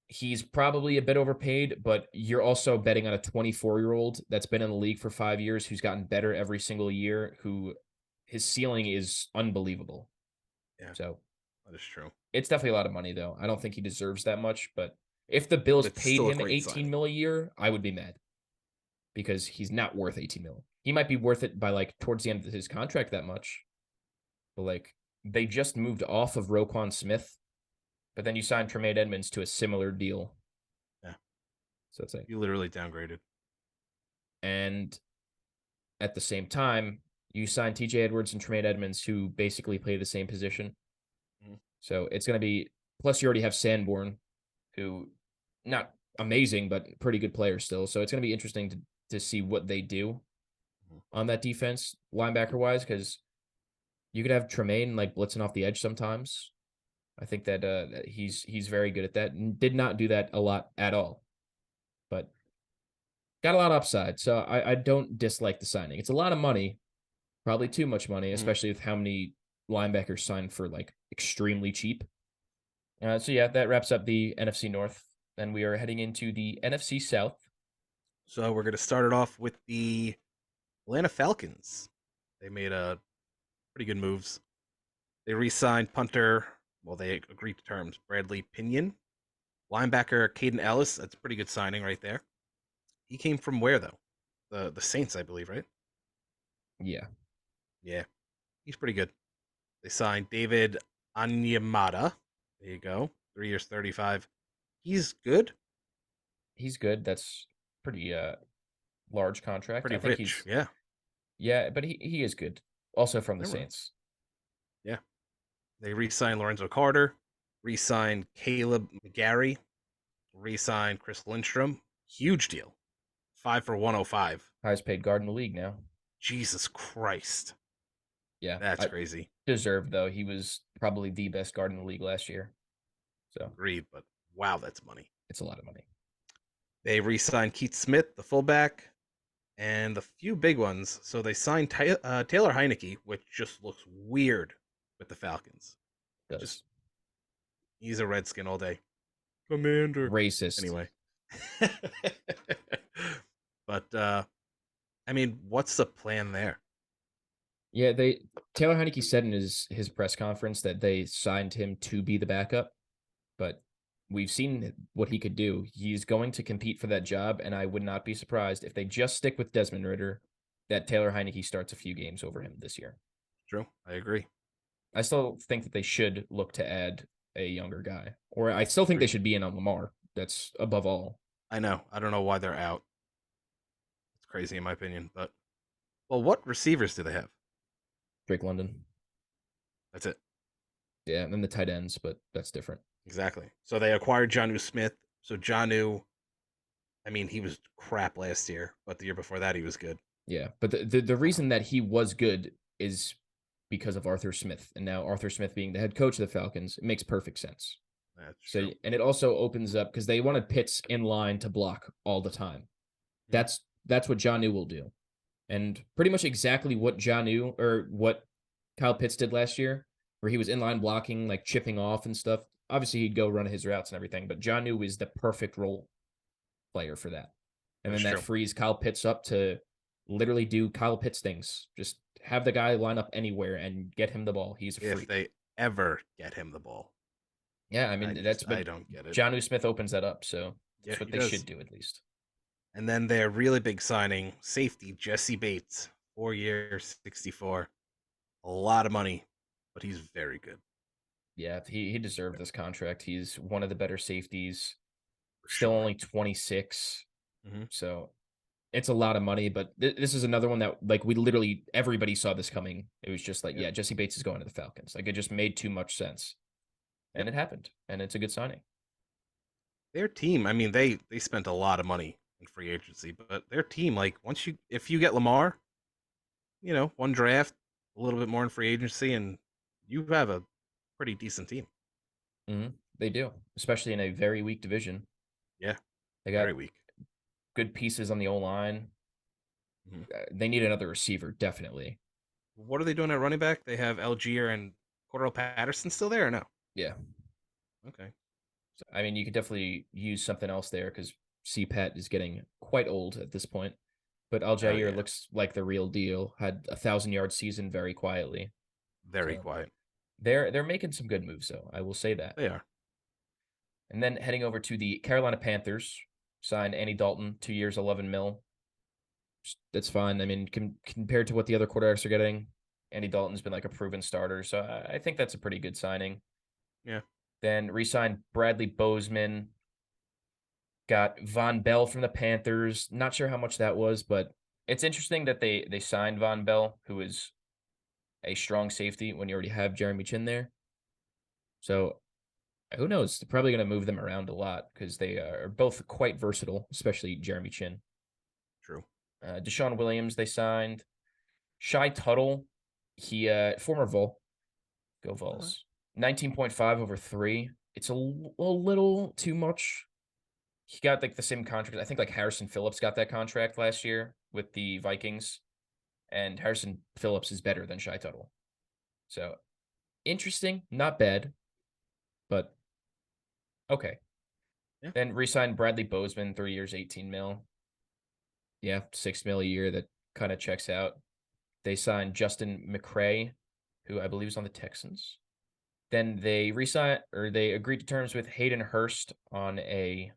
Speaker 3: He's probably a bit overpaid, but you're also betting on a 24-year-old that's been in the league for 5 years, who's gotten better every single year, who his ceiling is unbelievable.
Speaker 4: Yeah.
Speaker 3: So
Speaker 4: that is true.
Speaker 3: It's definitely a lot of money, though. I don't think he deserves that much, but if the Bills paid him 18 mil a year, I would be mad because he's not worth 18 mil. He might be worth it by like towards the end of his contract that much, but like they just moved off of Roquan Smith. But then you signed Tremaine Edmonds to a similar deal.
Speaker 4: Yeah.
Speaker 3: So it's like
Speaker 4: you literally downgraded.
Speaker 3: And at the same time, you signed TJ Edwards and Tremaine Edmonds, who basically play the same position. So it's going to be, plus you already have Sanborn, who not amazing, but pretty good player still. So it's going to be interesting to see what they do on that defense, linebacker wise, because you could have Tremaine like blitzing off the edge sometimes. I think that he's very good at that and did not do that a lot at all, but got a lot of upside. So I don't dislike the signing. It's a lot of money, probably too much money, especially with how many linebackers signed for like extremely cheap. So yeah, that wraps up the NFC North. Then we are heading into the NFC South.
Speaker 4: So we're going to start it off with the Atlanta Falcons. They made pretty good moves. They re-signed punter. Well, they agreed to terms. Bradley Pinion. Linebacker Caden Ellis. That's a pretty good signing right there. He came from where, though? The Saints, I believe, right?
Speaker 3: Yeah.
Speaker 4: Yeah. He's pretty good. They signed David Onyemata. There you go. 3 years, 35. He's good.
Speaker 3: He's good. That's pretty large contract.
Speaker 4: Pretty
Speaker 3: I think
Speaker 4: rich.
Speaker 3: he's yeah, but he is good. Also from the Saints.
Speaker 4: Yeah. They re-signed Lorenzo Carter, re-signed Caleb McGarry, re-signed Chris Lindstrom. Huge deal. 5 for 105.
Speaker 3: Highest paid guard in the league now.
Speaker 4: Jesus Christ.
Speaker 3: Yeah.
Speaker 4: That's crazy.
Speaker 3: Deserved, though. He was probably the best guard in the league last year. So
Speaker 4: agreed, but wow, that's money.
Speaker 3: It's a lot of money.
Speaker 4: They re-signed Keith Smith, the fullback, and the few big ones. So they signed Taylor Heineke, which just looks weird with the Falcons.
Speaker 3: Does.
Speaker 4: Just he's a Redskin all day. Commander.
Speaker 3: Racist.
Speaker 4: Anyway. But I mean, what's the plan there?
Speaker 3: Yeah, Taylor Heineke said in his press conference that they signed him to be the backup, but we've seen what he could do. He's going to compete for that job, and I would not be surprised if they just stick with Desmond Ridder, that Taylor Heineke starts a few games over him this year.
Speaker 4: True, I agree.
Speaker 3: I still think that they should look to add a younger guy, or I still think they should be in on Lamar. That's above all.
Speaker 4: I know. I don't know why they're out. It's crazy in my opinion, but well, what receivers do they have?
Speaker 3: Drake London.
Speaker 4: That's it.
Speaker 3: Yeah, and then the tight ends, but that's different.
Speaker 4: Exactly. So they acquired Jonnu Smith. So Jonnu, I mean, he was crap last year, but the year before that he was good.
Speaker 3: Yeah, but the reason that he was good is because of Arthur Smith, and now Arthur Smith being the head coach of the Falcons, it makes perfect sense.
Speaker 4: That's
Speaker 3: so,
Speaker 4: true.
Speaker 3: and it also opens up because they wanted Pitts in line to block all the time. That's what Jonnu will do, and pretty much exactly what Jonnu or what Kyle Pitts did last year, where he was in line blocking, like chipping off and stuff. Obviously, he'd go run his routes and everything, but Jonnu is the perfect role player for that. And
Speaker 4: That's
Speaker 3: then that
Speaker 4: true.
Speaker 3: frees Kyle Pitts up to literally do Kyle Pitts things. Just have the guy line up anywhere and get him the ball. He's free.
Speaker 4: If they ever get him the ball.
Speaker 3: Yeah, I mean,
Speaker 4: I don't get it.
Speaker 3: Jonnu Smith opens that up, so that's
Speaker 4: Yeah,
Speaker 3: what they should do at least.
Speaker 4: And then their really big signing, safety, Jesse Bates, 4 years, 64. A lot of money, but he's very good.
Speaker 3: Yeah, he deserved this contract. He's one of the better safeties. Still only 26. So it's a lot of money, but this is another one that like everybody saw this coming. It was just like, yeah, Jesse Bates is going to the Falcons. Like it just made too much sense. And it happened. And it's a good signing.
Speaker 4: Their team, I mean, they spent a lot of money in free agency, but their team, like if you get Lamar, one draft, a little bit more in free agency, and you have a pretty decent team.
Speaker 3: They do, especially in a very weak division.
Speaker 4: Yeah,
Speaker 3: they got
Speaker 4: very weak.
Speaker 3: Good pieces on the O-line. They need another receiver, definitely.
Speaker 4: What are they doing at running back? They have Algier and Cordell Patterson still there or no?
Speaker 3: Yeah.
Speaker 4: Okay.
Speaker 3: So, I mean, you could definitely use something else there because CPAT is getting quite old at this point. But Algier looks like the real deal. Had a 1,000-yard season very quietly.
Speaker 4: Very quiet.
Speaker 3: They're making some good moves, though. I will say that.
Speaker 4: They are.
Speaker 3: And then heading over to the Carolina Panthers, signed Andy Dalton, 2 years, $11 million. That's fine. I mean, compared to what the other quarterbacks are getting, Andy Dalton's been like a proven starter. So I think that's a pretty good signing.
Speaker 4: Yeah.
Speaker 3: Then re-signed Bradley Bozeman. Got Von Bell from the Panthers. Not sure how much that was, but it's interesting that they signed Von Bell, who is a strong safety when you already have Jeremy Chin there. So who knows? They're probably going to move them around a lot because they are both quite versatile, especially Jeremy Chin.
Speaker 4: True.
Speaker 3: Deshaun Williams, they signed. Shy Tuttle, he former Vol. Go Vols. 19.5 over 3. It's a little too much. He got like the same contract. I think like Harrison Phillips got that contract last year with the Vikings. And Harrison Phillips is better than Shy Tuttle. So interesting, not bad, but okay. Yeah. Then re-signed Bradley Bozeman, 3 years, $18 million. Yeah, $6 million a year. That kind of checks out. They signed Justin McCray, who I believe is on the Texans. Then they agreed to terms with Hayden Hurst on a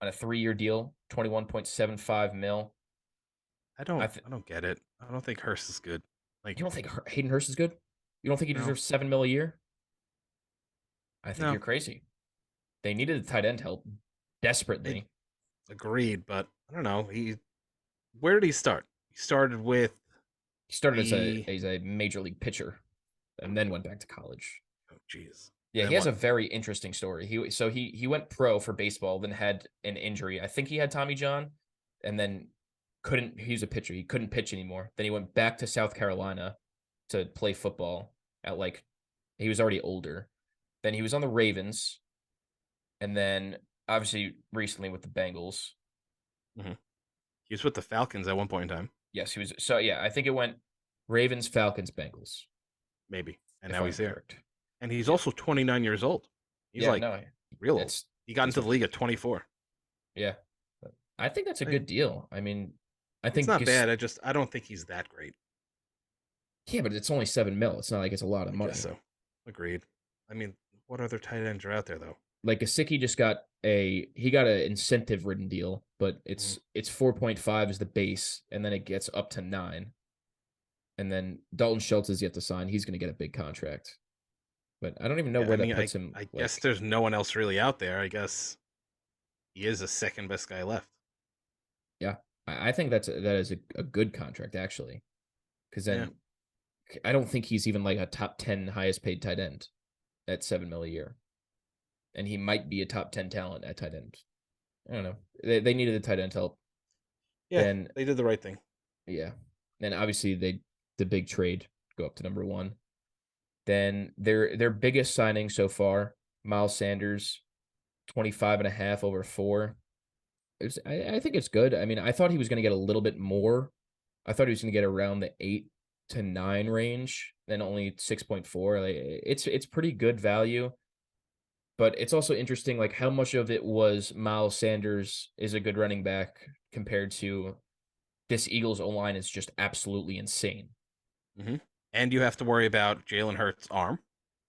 Speaker 3: 3-year deal, $21.75 million.
Speaker 4: I don't get it. I don't think Hurst is good. Like,
Speaker 3: you don't think Hayden Hurst is good? You don't think he deserves $7 million a year? I think you're crazy. They needed a tight end help desperately.
Speaker 4: Agreed, but I don't know. Where did he start? He started
Speaker 3: as a major league pitcher, and then went back to college.
Speaker 4: Oh, jeez.
Speaker 3: Yeah, he has a very interesting story. He went pro for baseball, then had an injury. I think he had Tommy John, and then he was a pitcher. He couldn't pitch anymore. Then he went back to South Carolina to play football he was already older. Then he was on the Ravens, and then obviously recently with the Bengals.
Speaker 4: He was with the Falcons at one point in time,
Speaker 3: Yes, he was. So yeah, I think it went Ravens, Falcons, Bengals.
Speaker 4: maybe, and
Speaker 3: If
Speaker 4: now
Speaker 3: I'm
Speaker 4: he's there.
Speaker 3: correct.
Speaker 4: And he's
Speaker 3: Yeah.
Speaker 4: also 29 years old. He's
Speaker 3: Yeah,
Speaker 4: like
Speaker 3: no,
Speaker 4: real old.
Speaker 3: it's
Speaker 4: He got
Speaker 3: it's
Speaker 4: into the league at 24.
Speaker 3: yeah. I think that's a
Speaker 4: I-
Speaker 3: good deal. I mean, I
Speaker 4: It's
Speaker 3: think
Speaker 4: not bad. I don't think he's that great.
Speaker 3: yeah, but it's only $7 million. It's not like it's a lot of
Speaker 4: I
Speaker 3: money.
Speaker 4: guess so. Agreed. I mean, what other tight ends are out there though?
Speaker 3: Like Gesicki just got an incentive ridden deal, but it's 4.5 is the base, and then it gets up to 9. And then Dalton Schultz is yet to sign. He's going to get a big contract, but I don't even know
Speaker 4: Yeah,
Speaker 3: where
Speaker 4: I mean,
Speaker 3: that puts him.
Speaker 4: I guess there's no one else really out there. I guess he is the second best guy left.
Speaker 3: Yeah, I think that is a good contract actually, because then I don't think he's even like a top 10 highest paid tight end at $7 million a year, and he might be a top 10 talent at tight end. I don't know. They needed the tight end help.
Speaker 4: Yeah,
Speaker 3: Then
Speaker 4: they did the right thing.
Speaker 3: yeah, then obviously the big trade go up to number 1. Then their biggest signing so far, Miles Sanders, 25.5 over 4. I think it's good. I mean, I thought he was going to get a little bit more. I thought he was going to get around the 8 to 9 range, then only 6.4. Like it's pretty good value. But it's also interesting, like how much of it was Miles Sanders is a good running back compared to this Eagles O-line is just absolutely insane.
Speaker 4: And you have to worry about Jalen Hurts' arm.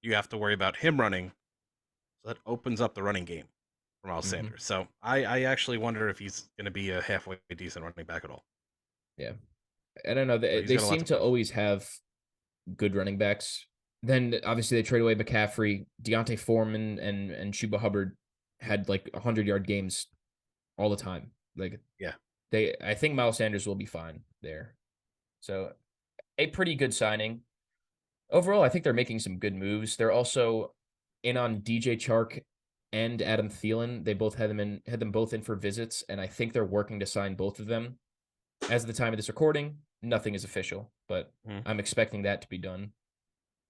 Speaker 4: You have to worry about him running. So that opens up the running game for Miles Sanders. So I actually wonder if he's going to be a halfway decent running back at all.
Speaker 3: Yeah. I don't know. They
Speaker 4: got a lot
Speaker 3: seem
Speaker 4: to
Speaker 3: to
Speaker 4: prove.
Speaker 3: always have good running backs. Then obviously they trade away McCaffrey, Deontay Foreman, and Chuba Hubbard had like 100-yard games all the time. Like
Speaker 4: Yeah.
Speaker 3: I think Miles Sanders will be fine there. So a pretty good signing. Overall, I think they're making some good moves. They're also in on DJ Chark and Adam Thielen. They both had them both in for visits, and I think they're working to sign both of them. As of the time of this recording, nothing is official, but I'm expecting that to be done.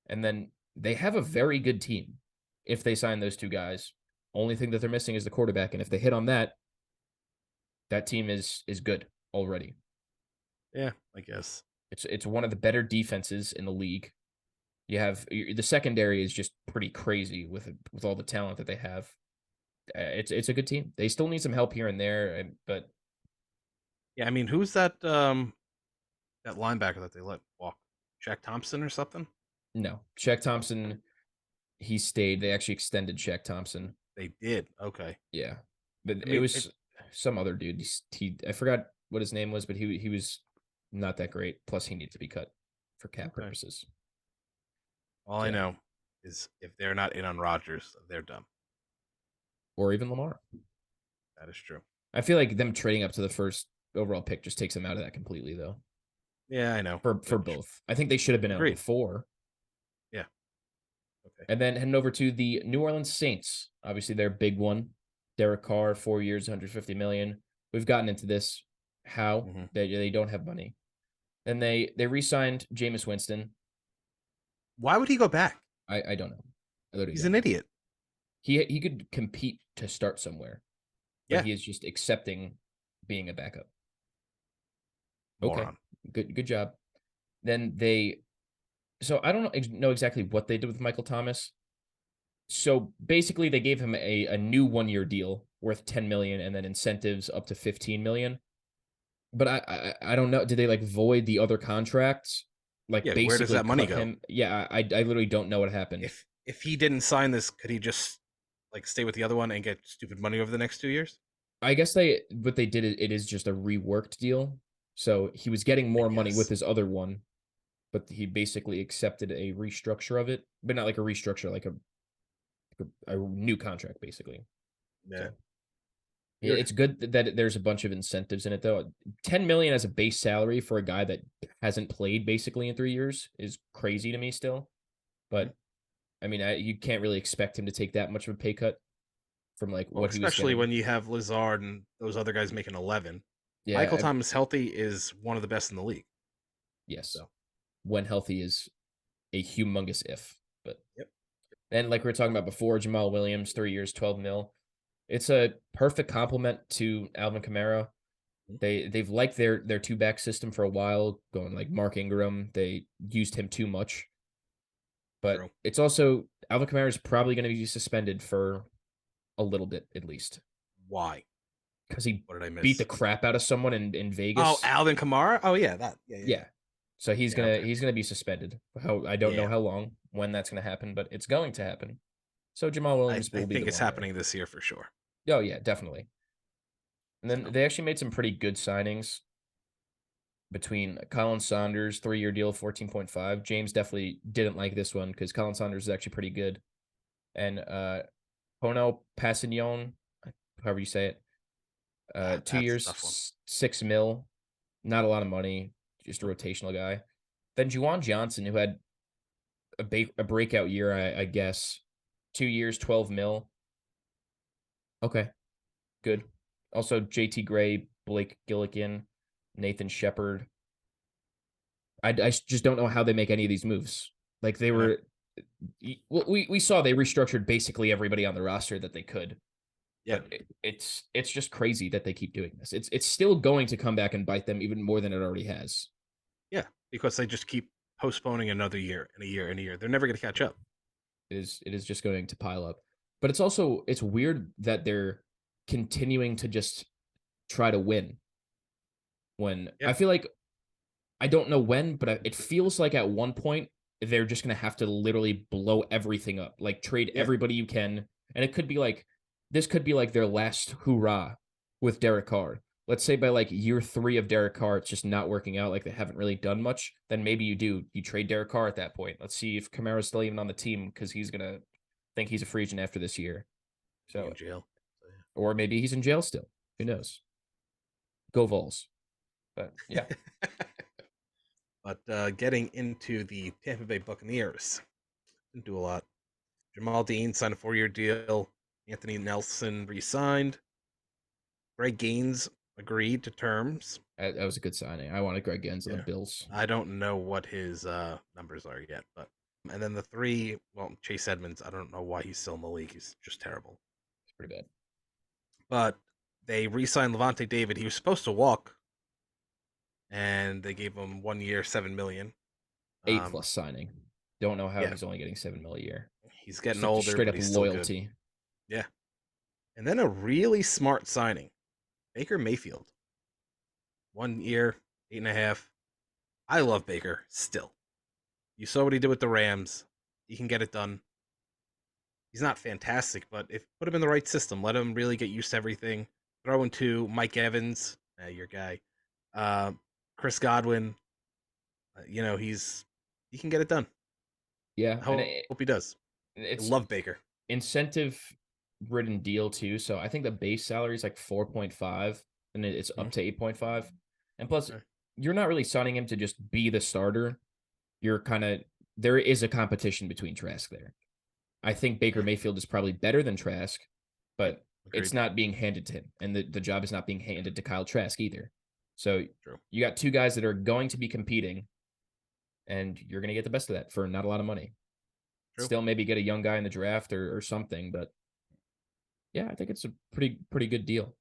Speaker 3: And then they have a very good team if they sign those two guys. Only thing that they're missing is the quarterback, and if they hit on that, that team is good already.
Speaker 4: Yeah, I guess.
Speaker 3: It's one of the better defenses in the league. You have the secondary is just pretty crazy with all the talent that they have. It's a good team. They still need some help here and there, but
Speaker 4: Yeah, I mean, who's that that linebacker that they let walk? Shaq Thompson or something?
Speaker 3: no, Shaq Thompson, he stayed. They actually extended Shaq Thompson.
Speaker 4: They did. Okay.
Speaker 3: Yeah, but
Speaker 4: I mean,
Speaker 3: it was some other dude. I forgot what his name was, but he was not that great. Plus, he needs to be cut for cap purposes.
Speaker 4: All I know is if they're not in on Rodgers, they're done.
Speaker 3: Or even Lamar.
Speaker 4: That is true.
Speaker 3: I feel like them trading up to the first overall pick just takes them out of that completely, though.
Speaker 4: Yeah, I know.
Speaker 3: For both. I think they should have been out before.
Speaker 4: Yeah. Okay.
Speaker 3: And then heading over to the New Orleans Saints. Obviously, their big one. Derek Carr, 4 years, $150 million. We've gotten into this. How? They don't have money. Then they re-signed Jameis Winston.
Speaker 4: Why would he go back?
Speaker 3: I don't know.
Speaker 4: He's an idiot.
Speaker 3: He could compete to start somewhere. But he is just accepting being a backup.
Speaker 4: Moron.
Speaker 3: Okay. Good job. Then so I don't know exactly what they did with Michael Thomas. So basically they gave him a new 1-year deal worth $10 million and then incentives up to $15 million. But I don't know. Did they like void the other contracts? Like basically
Speaker 4: where does that money go?
Speaker 3: Him? Yeah, I literally don't know what happened.
Speaker 4: If he didn't sign this, could he just like stay with the other one and get stupid money over the next 2 years?
Speaker 3: I guess what they did it is just a reworked deal. So he was getting more money with his other one, but he basically accepted a restructure of it, but not like a restructure, like a new contract basically.
Speaker 4: Yeah.
Speaker 3: So, it's good that there's a bunch of incentives in it though. $10 million as a base salary for a guy that hasn't played basically in 3 years is crazy to me still. But I mean, you can't really expect him to take that much of a pay cut from like what he was
Speaker 4: especially when you have Lazard and those other guys making 11.
Speaker 3: Yeah,
Speaker 4: Michael Thomas healthy is one of the best in the league.
Speaker 3: Yes.
Speaker 4: So
Speaker 3: when healthy is a humongous if. But and like we were talking about before, Jamal Williams, 3 years, $12 million. It's a perfect complement to Alvin Kamara. They've liked their 2-back system for a while, going like Mark Ingram. They used him too much. But
Speaker 4: True.
Speaker 3: it's also Alvin Kamara is probably going to be suspended for a little bit at least
Speaker 4: Why?
Speaker 3: because he
Speaker 4: What did I miss?
Speaker 3: beat the crap out of someone in Vegas.
Speaker 4: Oh, Alvin Kamara. Oh yeah, that. Yeah.
Speaker 3: Yeah. So he's
Speaker 4: Yeah,
Speaker 3: gonna
Speaker 4: okay.
Speaker 3: he's gonna be suspended. I don't know
Speaker 4: Yeah.
Speaker 3: how long, when that's gonna happen, but it's going to happen. So Jamal
Speaker 4: I
Speaker 3: Williams will be
Speaker 4: think
Speaker 3: the
Speaker 4: it's
Speaker 3: one
Speaker 4: happening this year for sure.
Speaker 3: there. Oh yeah, definitely. And then
Speaker 4: So.
Speaker 3: they actually made some pretty good signings between Colin Saunders, 3-year deal, 14.5. James definitely didn't like this one because Colin Saunders is actually pretty good. And Pono Passignon, however you say it, 2
Speaker 4: That's a
Speaker 3: years,
Speaker 4: tough one.
Speaker 3: $6 million. Not a lot of money, just a rotational guy. Then Juwan Johnson, who had a breakout year, I guess. 2 years, 12 mil. Okay, good. Also, JT Gray, Blake Gilligan, Nathan Shepard. I just don't know how they make any of these moves. Like they were, we saw they restructured basically everybody on the roster that they could.
Speaker 4: Yeah.
Speaker 3: But it's just crazy that they keep doing this. It's still going to come back and bite them even more than it already has.
Speaker 4: Yeah, because they just keep postponing another year and a year and a year. They're never going to catch up.
Speaker 3: It is just going to pile up. But it's weird that they're continuing to just try to win. When I feel like I don't know when, but it feels like at one point they're just going to have to literally blow everything up, like trade everybody you can. And it could be like, this could be like their last hoorah with Derek Carr. Let's say by like year 3 of Derek Carr, it's just not working out. Like they haven't really done much. Then maybe you trade Derek Carr at that point. Let's see if Kamara's still even on the team because he's going to think he's a free agent after this year. So
Speaker 4: in jail.
Speaker 3: or maybe he's in jail still. Who knows? Go Vols. But yeah.
Speaker 4: But getting into the Tampa Bay Buccaneers, didn't do a lot. Jamal Dean signed a 4-year deal. Anthony Nelson re-signed. Greg Gaines agreed to terms.
Speaker 3: That was a good signing. I wanted Greg Gaines on the Bills.
Speaker 4: I don't know what his numbers are yet, but and then the 3, Chase Edmonds, I don't know why he's still in the league. He's just terrible.
Speaker 3: It's pretty bad.
Speaker 4: But they re-signed Levante David. He was supposed to walk, and they gave him 1 year, $7 million.
Speaker 3: 8+ signing. Don't know how he's only getting $7 million a year.
Speaker 4: He's getting
Speaker 3: Just
Speaker 4: older,
Speaker 3: straight
Speaker 4: but
Speaker 3: up
Speaker 4: he's
Speaker 3: loyalty.
Speaker 4: Still good. Yeah. And then a really smart signing, Baker Mayfield. 1 year, 8.5. I love Baker still. You saw what he did with the Rams. He can get it done. He's not fantastic, but if put him in the right system, let him really get used to everything. Throw into Mike Evans, your guy, Chris Godwin. He can get it done.
Speaker 3: Yeah,
Speaker 4: I hope he does. I love Baker.
Speaker 3: Incentive-ridden deal too. So I think the base salary is like 4.5, and it's up to 8.5. And plus, you're not really signing him to just be the starter. There is a competition between Trask there. I think Baker Mayfield is probably better than Trask, but it's not being handed to him, and the job is not being handed to Kyle Trask either. So you got 2 guys that are going to be competing, and you're going to get the best of that for not a lot of money. Still maybe get a young guy in the draft or something, but yeah, I think it's a pretty good deal.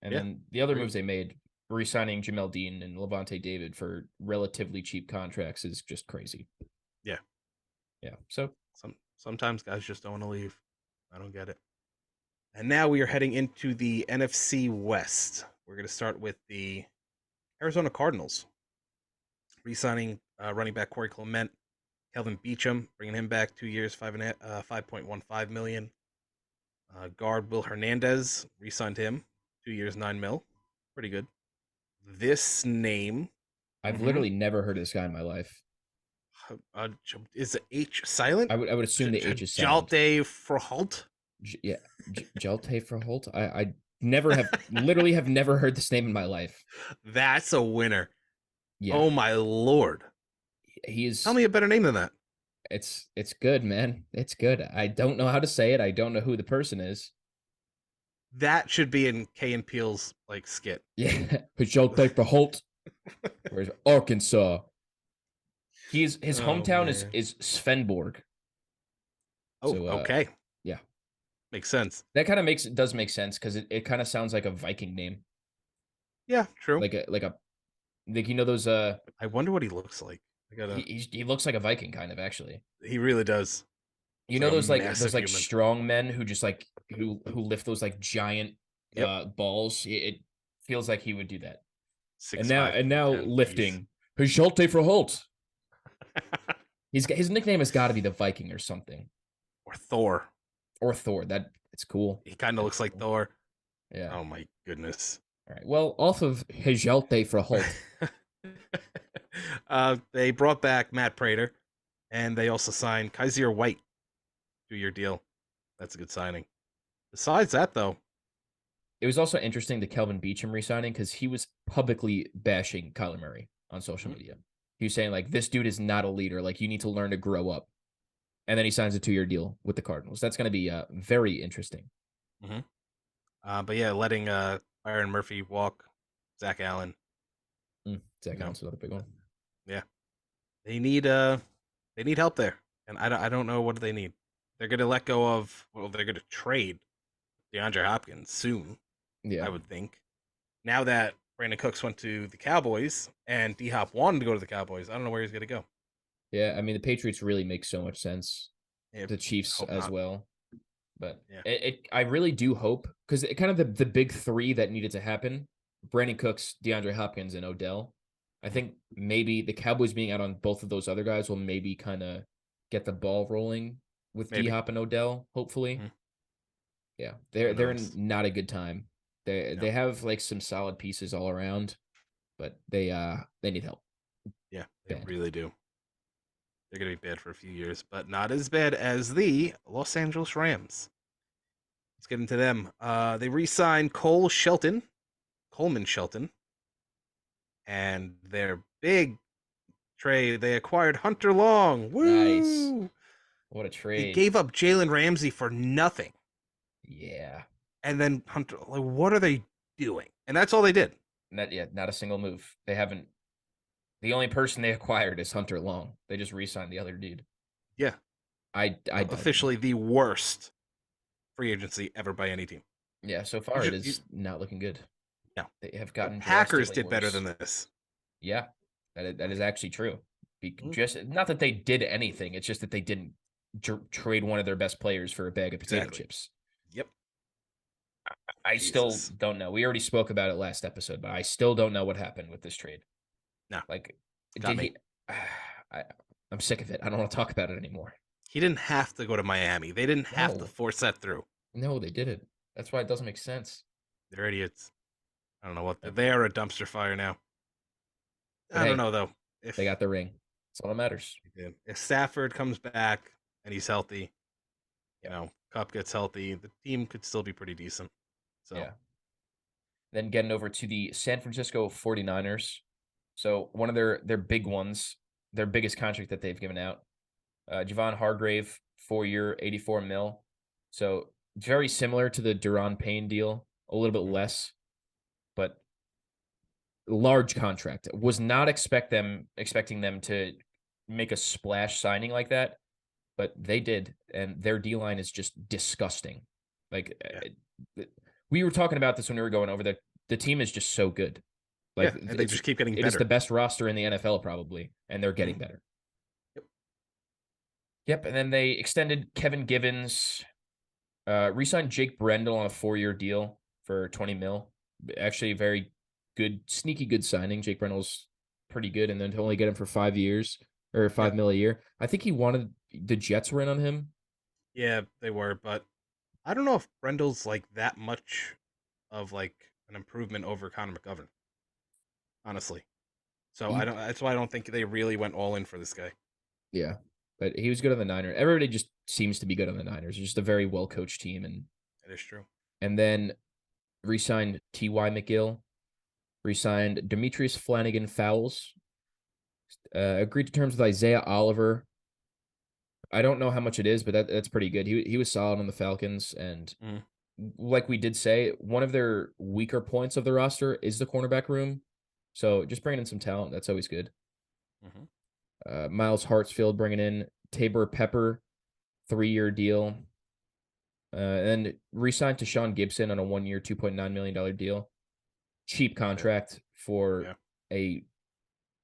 Speaker 3: And then the other moves they made, re-signing Jamel Dean and Levante David for relatively cheap contracts, is just crazy.
Speaker 4: Yeah.
Speaker 3: Yeah. So
Speaker 4: sometimes guys just don't want to leave. I don't get it. And now we are heading into the NFC West. We're going to start with the Arizona Cardinals. Re-signing running back Corey Clement, Kelvin Beachum, bringing him back 2 years, $5.15 million. Guard Will Hernandez, re-signed him, 2 years, $9 million. Pretty good. This name,
Speaker 3: I've literally never heard of this guy in my life.
Speaker 4: Is the H silent?
Speaker 3: I would assume the H is silent.
Speaker 4: Jalte Froholt?
Speaker 3: Jalte Froholt? I literally have never heard this name in my life.
Speaker 4: That's a winner.
Speaker 3: Yeah.
Speaker 4: Oh my Lord. Tell me a better name than that.
Speaker 3: It's good, man. It's good. I don't know how to say it. I don't know who the person is.
Speaker 4: That should be in Key and Peele's skit.
Speaker 3: Yeah. Jalte Froholt. Where's Arkansas? His hometown is Svenborg.
Speaker 4: Oh, so, okay.
Speaker 3: Yeah.
Speaker 4: Makes sense.
Speaker 3: That kind of does make sense because it kind of sounds like a Viking name.
Speaker 4: Yeah, true.
Speaker 3: like those
Speaker 4: I wonder what he looks like. I gotta.
Speaker 3: he looks like a Viking kind of actually.
Speaker 4: He really does.
Speaker 3: You
Speaker 4: He's
Speaker 3: know
Speaker 4: like a
Speaker 3: those
Speaker 4: massive
Speaker 3: like
Speaker 4: human.
Speaker 3: strong men who just like who lift those like giant
Speaker 4: Yep.
Speaker 3: balls. It feels like he would do that.
Speaker 4: 6'5",
Speaker 3: And now
Speaker 4: 210.
Speaker 3: lifting Schulte for Holt. His nickname has got to be the Viking or something,
Speaker 4: Or Thor.
Speaker 3: or Thor. That it's cool.
Speaker 4: He kind of looks like Thor.
Speaker 3: Yeah.
Speaker 4: Oh my goodness.
Speaker 3: All right. Well, off of Schulte for Holt.
Speaker 4: They brought back Matt Prater, and they also signed Kaiser White, 2-year deal. That's a good signing. Besides that, though,
Speaker 3: It was also interesting the Kelvin Beachum re-signing because he was publicly bashing Kyler Murray on social media. He was saying like, "This dude is not a leader. Like, you need to learn to grow up." And then he signs a 2-year deal with the Cardinals. That's going to be very interesting.
Speaker 4: but yeah, letting Byron Murphy walk,
Speaker 3: Zach
Speaker 4: Zach Allen's
Speaker 3: another big one.
Speaker 4: Yeah, they need help there, and I don't know what they need. They're gonna let go of they're gonna trade DeAndre Hopkins soon.
Speaker 3: Yeah,
Speaker 4: I would think. Now that Brandon Cooks went to the Cowboys and D Hop wanted to go to the Cowboys, I don't know where he's gonna go.
Speaker 3: yeah. I mean, the Patriots really make so much sense.
Speaker 4: Yeah,
Speaker 3: The Chiefs
Speaker 4: hope
Speaker 3: as
Speaker 4: not.
Speaker 3: well. But
Speaker 4: Yeah.
Speaker 3: I really do hope because it kind of the big three that needed to happen: Brandon Cooks, DeAndre Hopkins, and Odell. I think maybe the Cowboys being out on both of those other guys will maybe kind of get the ball rolling with
Speaker 4: Maybe.
Speaker 3: D Hop and Odell. Hopefully,
Speaker 4: Mhm.
Speaker 3: yeah,
Speaker 4: Who
Speaker 3: they're in
Speaker 4: knows?
Speaker 3: not a good time. They have like some solid pieces all around, but they need help.
Speaker 4: Yeah, they
Speaker 3: Bad.
Speaker 4: really do. They're gonna be bad for a few years, but not as bad as the Los Angeles Rams. Let's get into them. They re-signed Coleman Shelton, and their big trade. They acquired Hunter Long. Woo!
Speaker 3: Nice. What a
Speaker 4: They
Speaker 3: trade.
Speaker 4: gave up Jalen Ramsey for nothing,
Speaker 3: Yeah.
Speaker 4: and then Hunter. Like, what are they doing? And that's all they did.
Speaker 3: Not a single move. They haven't. The only person they acquired is Hunter Long. They just re-signed the other dude.
Speaker 4: Yeah,
Speaker 3: I don't.
Speaker 4: officially the worst free agency ever by any team.
Speaker 3: Yeah, so far it is not looking good.
Speaker 4: No.
Speaker 3: They have gotten
Speaker 4: Packers
Speaker 3: drastically
Speaker 4: did better
Speaker 3: worse.
Speaker 4: than this.
Speaker 3: Yeah, that is actually true. Just not that they did anything. It's just that they didn't trade one of their best players for a bag of potato chips.
Speaker 4: Yep.
Speaker 3: I still don't know. We already spoke about it last episode, but I still don't know what happened with this trade.
Speaker 4: No.
Speaker 3: Like,
Speaker 4: Got me.
Speaker 3: I'm sick of it. I don't want to talk about it anymore.
Speaker 4: He didn't have to go to Miami. They didn't have to force that through.
Speaker 3: No, they didn't. That's why it doesn't make sense.
Speaker 4: They're idiots. I don't know what they are. A dumpster fire now.
Speaker 3: But
Speaker 4: I don't know though. If
Speaker 3: they got the ring, that's all that matters.
Speaker 4: If Stafford comes back and he's healthy, Kupp gets healthy, the team could still be pretty decent. So
Speaker 3: yeah. Then getting over to the San Francisco 49ers. So one of their big ones, their biggest contract that they've given out, Javon Hargrave, 4-year, $84 million. So very similar to the Duron Payne deal, a little bit less, but large contract. Was not expecting them to make a splash signing like that, but they did, and their D line is just disgusting. Like we were talking about this when we were going over that. The team is just so good. Like
Speaker 4: and they just keep getting better.
Speaker 3: It is the best roster in the NFL probably, and they're getting better. Yep, and then they extended Kevin Givens, re-signed Jake Brendel on a 4-year deal for $20 million. Actually, a very good, sneaky good signing. Jake Brendel's pretty good, and then to only get him for 5 years or $5 million a year. I think the Jets were in on him.
Speaker 4: Yeah, they were, but I don't know if Brendel's like that much of like an improvement over Connor McGovern. Honestly. So that's why I don't think they really went all in for this guy.
Speaker 3: Yeah. But he was good on the Niners. Everybody just seems to be good on the Niners. It's just a very well-coached team. And
Speaker 4: that is true.
Speaker 3: And then re-signed T.Y. McGill, re-signed Demetrius Flanagan Fowles, agreed to terms with Isaiah Oliver. I don't know how much it is, but that's pretty good. He was solid on the Falcons, and like we did say, one of their weaker points of the roster is the cornerback room. So just bringing in some talent, that's always good. Miles Hartsfield bringing in Tabor Pepper, 3-year deal. And re-signed to Sean Gibson on a 1-year, $2.9 million deal. cheap contract for a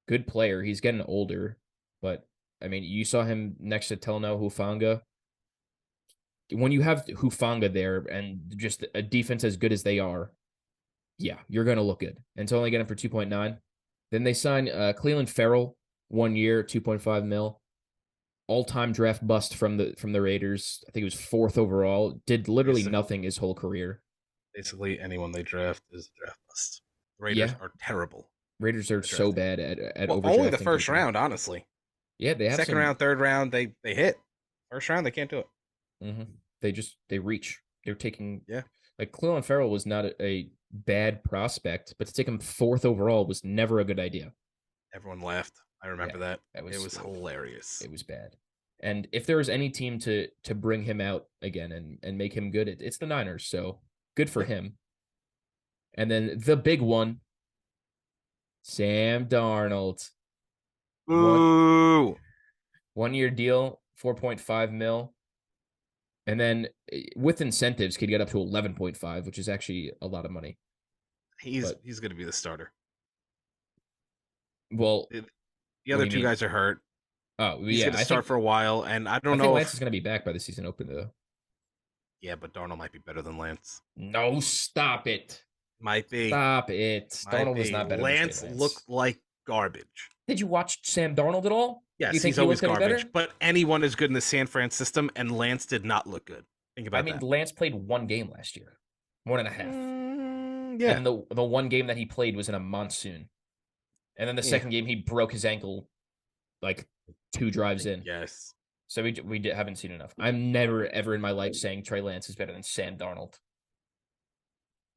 Speaker 3: good player. He's getting older, but I mean, you saw him next to Telno Hufanga. When you have Hufanga there and just a defense as good as they are, yeah, you're going to look good. And to only get him for 2.9. Then they sign Cleveland Farrell, 1 year, 2.5 mil. All-time draft bust from the Raiders. I think it was 4th overall. Did literally nothing his whole career.
Speaker 4: Basically, anyone they draft is a draft bust. The Raiders are terrible.
Speaker 3: Raiders are so bad at overdrafting.
Speaker 4: Only the first round, honestly.
Speaker 3: Yeah, they have
Speaker 4: second round, third round, they hit. First round, they can't do it.
Speaker 3: Mm-hmm. They reach. They're taking like Cleveland Farrell was not a bad prospect, but to take him 4th overall was never a good idea.
Speaker 4: Everyone laughed. I remember that. It was hilarious.
Speaker 3: It was bad. And if there was any team to bring him out again and make him good, it's the Niners. So good for him. And then the big one, Sam Darnold.
Speaker 4: Ooh.
Speaker 3: 1 year deal, 4.5 mil. And then with incentives, could get up to 11.5, which is actually a lot of money.
Speaker 4: He's going to be the starter.
Speaker 3: Well,
Speaker 4: the other two guys are hurt.
Speaker 3: Oh,
Speaker 4: he's going to start for a while, and I don't know if
Speaker 3: Lance is going to be back by the season opener, though.
Speaker 4: Yeah, but Darnold might be better than Lance.
Speaker 3: No, stop it.
Speaker 4: Might be.
Speaker 3: Stop it. Darnold was not better
Speaker 4: Lance
Speaker 3: than Trey Lance.
Speaker 4: Looked like garbage.
Speaker 3: Did you watch Sam Darnold at all?
Speaker 4: Yes,
Speaker 3: you think
Speaker 4: he's always garbage.
Speaker 3: Better?
Speaker 4: But anyone is good in the San Fran system, and Lance did not look good. Think about that.
Speaker 3: Lance played 1 game last year. 1.5.
Speaker 4: Yeah.
Speaker 3: And the 1 game that he played was in a monsoon. And then the second game, he broke his ankle like 2 drives in.
Speaker 4: Yes.
Speaker 3: So we haven't seen enough. I'm never, ever in my life saying Trey Lance is better than Sam Darnold.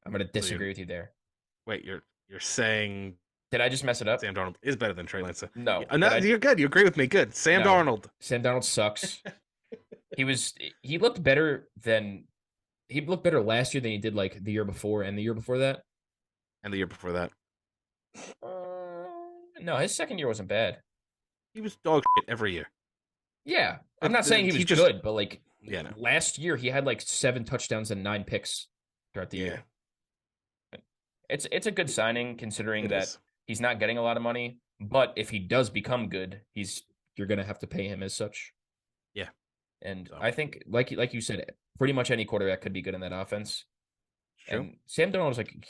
Speaker 3: I'm going to disagree with you there.
Speaker 4: Wait, you're saying...
Speaker 3: Did I just mess it up?
Speaker 4: No, Sam Darnold is better than Trey Lance.
Speaker 3: No.
Speaker 4: You're good. You agree with me. Good. Sam Darnold.
Speaker 3: Sam Darnold sucks. He looked better last year than he did like the year before and the year before that.
Speaker 4: And the year before that.
Speaker 3: No, his second year wasn't bad.
Speaker 4: He was dog shit every year.
Speaker 3: Yeah. I'm not saying he was good, but like last year he had like 7 touchdowns and 9 picks throughout the year. It's a good signing considering that he's not getting a lot of money, but if he does become good, you're going to have to pay him as such.
Speaker 4: Yeah.
Speaker 3: And I think like you said, pretty much any quarterback could be good in that offense. True. And Sam Darnold is like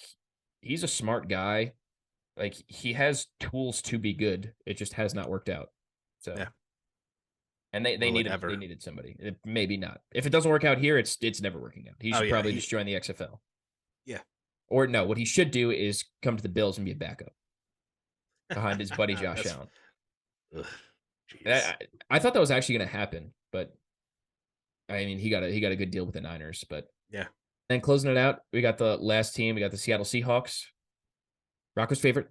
Speaker 3: he's a smart guy. Like he has tools to be good. It just has not worked out. So and they needed somebody. Maybe not. If it doesn't work out here, it's never working out. He should probably just join the XFL. Yeah. Or no, what he should do is come to the Bills and be a backup behind his buddy Josh Allen. I thought that was actually going to happen, but I mean, he got a good deal with the Niners, but And closing it out, we got the last team. We got the Seattle Seahawks. Rocco's favorite.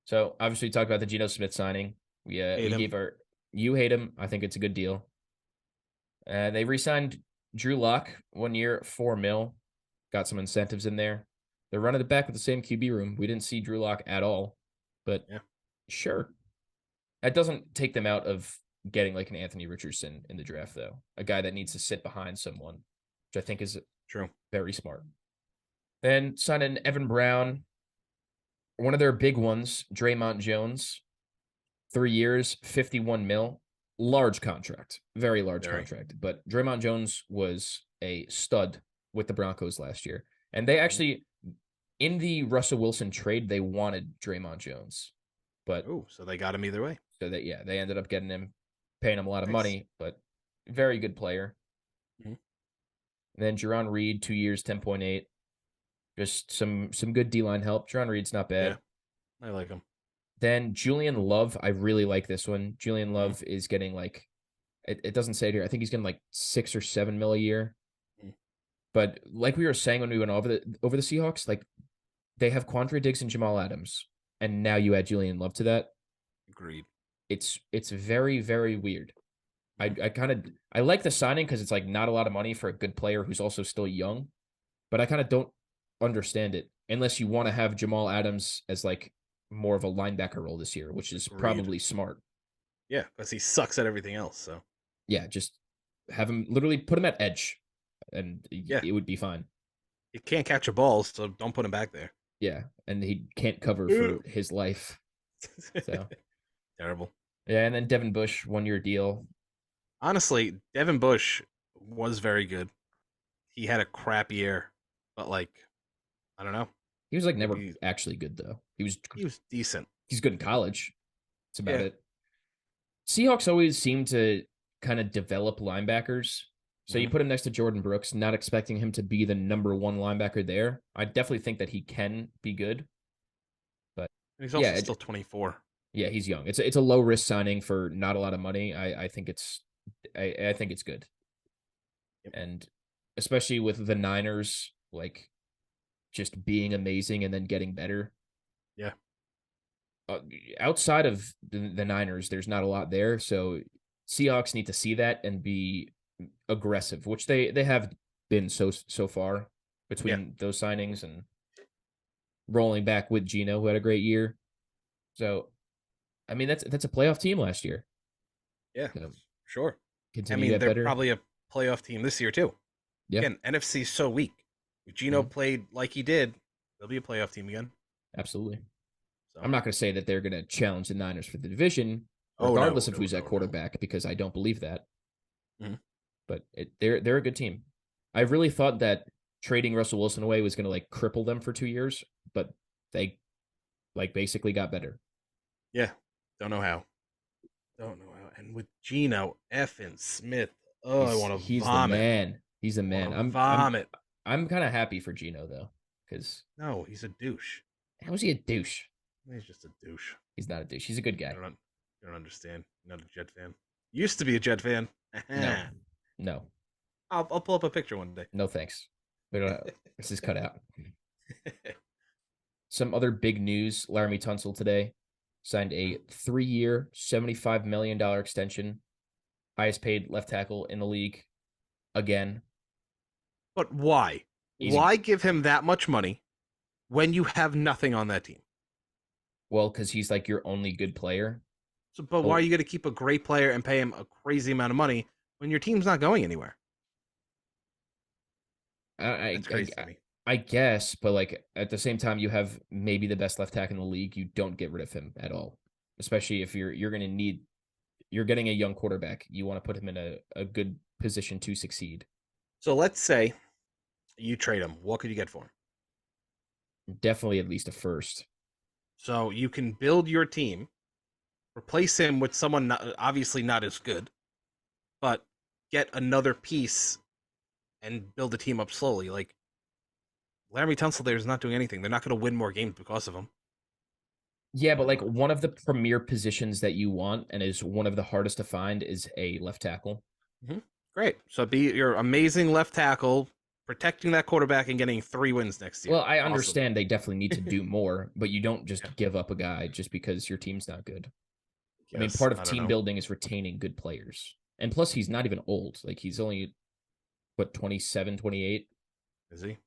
Speaker 3: So obviously, we talked about the Geno Smith signing. We gave you hate him. I think it's a good deal. They re-signed Drew Lock 1 year, 4 mil. Got some incentives in there. They're running it back with the same QB room. We didn't see Drew Lock at all, but sure. That doesn't take them out of getting like an Anthony Richardson in the draft, though. A guy that needs to sit behind someone, which I think is
Speaker 4: true, very smart.
Speaker 3: Then sign in Evan Brown. One of their big ones, Draymond Jones. 3 years, 51 mil. Large contract. Very large contract. But Draymond Jones was a stud with the Broncos last year. And they actually, in the Russell Wilson trade, they wanted Draymond Jones. But
Speaker 4: so they got him either way.
Speaker 3: So they ended up getting him, paying him a lot of money, but very good player. Mm-hmm. And then Jerron Reed, 2 years, 10.8. Just some good D-line help. Jerron Reed's not bad.
Speaker 4: Yeah, I like him.
Speaker 3: Then Julian Love, I really like this one. Julian Love is getting like, it doesn't say it here. I think he's getting like 6 or 7 mil a year. But like we were saying when we went over the Seahawks, like they have Quandre Diggs and Jamal Adams, and now you add Julian Love to that.
Speaker 4: Agreed.
Speaker 3: It's very, very weird. I like the signing because it's like not a lot of money for a good player who's also still young, but I kind of don't understand it unless you want to have Jamal Adams as like more of a linebacker role this year, which is probably smart.
Speaker 4: Yeah, because he sucks at everything else. So
Speaker 3: yeah, just have him literally put him at edge, and it would be fine.
Speaker 4: He can't catch a ball, so don't put him back there.
Speaker 3: Yeah, and he can't cover for his life. So
Speaker 4: Terrible.
Speaker 3: yeah, and then Devin Bush, 1-year deal.
Speaker 4: Honestly, Devin Bush was very good. He had a crap year, but like, I don't know.
Speaker 3: He was like never
Speaker 4: Maybe
Speaker 3: actually good though. He was
Speaker 4: decent.
Speaker 3: he's good in college. That's about
Speaker 4: Yeah.
Speaker 3: it. Seahawks always seem to kind of develop linebackers. So you put him next to Jordan Brooks, not expecting him to be the number one linebacker there. I definitely think that he can be good. But
Speaker 4: And he's also
Speaker 3: yeah,
Speaker 4: still 24.
Speaker 3: yeah, he's young. It's a low risk signing for not a lot of money. I think it's good.
Speaker 4: Yep.
Speaker 3: And especially with the Niners like just being amazing and then getting better.
Speaker 4: Yeah.
Speaker 3: Outside of the Niners, there's not a lot there. So Seahawks need to see that and be aggressive, which they have been so far between those signings and rolling back with Geno, who had a great year. So, I mean, that's a playoff team last year.
Speaker 4: Yeah,
Speaker 3: So,
Speaker 4: sure.
Speaker 3: continue
Speaker 4: I
Speaker 3: to
Speaker 4: mean,
Speaker 3: get
Speaker 4: they're
Speaker 3: better.
Speaker 4: probably a playoff team this year too.
Speaker 3: Yeah.
Speaker 4: Again, NFC's so weak. If Geno played like he did, they'll be a playoff team again.
Speaker 3: Absolutely.
Speaker 4: So.
Speaker 3: I'm not going to say that they're going to challenge the Niners for the division, regardless of who's at quarterback, because I don't believe that. But they're a good team. I really thought that trading Russell Wilson away was going to like cripple them for 2 years, but they like basically got better.
Speaker 4: Yeah, don't know how. And with Geno effing Smith, I want to vomit.
Speaker 3: He's the man. He's the man.
Speaker 4: Vomit.
Speaker 3: I'm kind of happy for Geno though, because
Speaker 4: no, he's a douche.
Speaker 3: How is he a douche?
Speaker 4: He's just a douche.
Speaker 3: He's not a douche. He's a good guy.
Speaker 4: You don't understand. You're not a Jet fan. Used to be a Jet fan.
Speaker 3: No.
Speaker 4: I'll pull up a picture one day.
Speaker 3: No thanks. This is cut out. Some other big news. Laramie Tunsil today signed a 3-year, $75 million extension. Highest paid left tackle in the league again.
Speaker 4: But why? Why give him that much money when you have nothing on that team?
Speaker 3: Well, because he's like your only good player.
Speaker 4: But why are you going to keep a great player and pay him a crazy amount of money when your team's not going anywhere? That's crazy to me.
Speaker 3: I guess, but like at the same time, you have maybe the best left tackle in the league. You don't get rid of him at all, especially if you're getting a young quarterback. You want to put him in a good position to succeed.
Speaker 4: So let's say you trade him. What could you get for him?
Speaker 3: Definitely at least a first.
Speaker 4: So you can build your team, replace him with someone obviously not as good, but get another piece and build the team up slowly. Like, Laramie Tunsil there is not doing anything. They're not going to win more games because of him.
Speaker 3: Yeah, but like one of the premier positions that you want and is one of the hardest to find is a left tackle.
Speaker 4: Great. So be your amazing left tackle, protecting that quarterback and getting 3 wins next year.
Speaker 3: Well, I understand they definitely need to do more, but you don't just give up a guy just because your team's not good. I mean, part of team building is retaining good players. And plus, he's not even old. Like, he's only, 27, 28?
Speaker 4: Is he?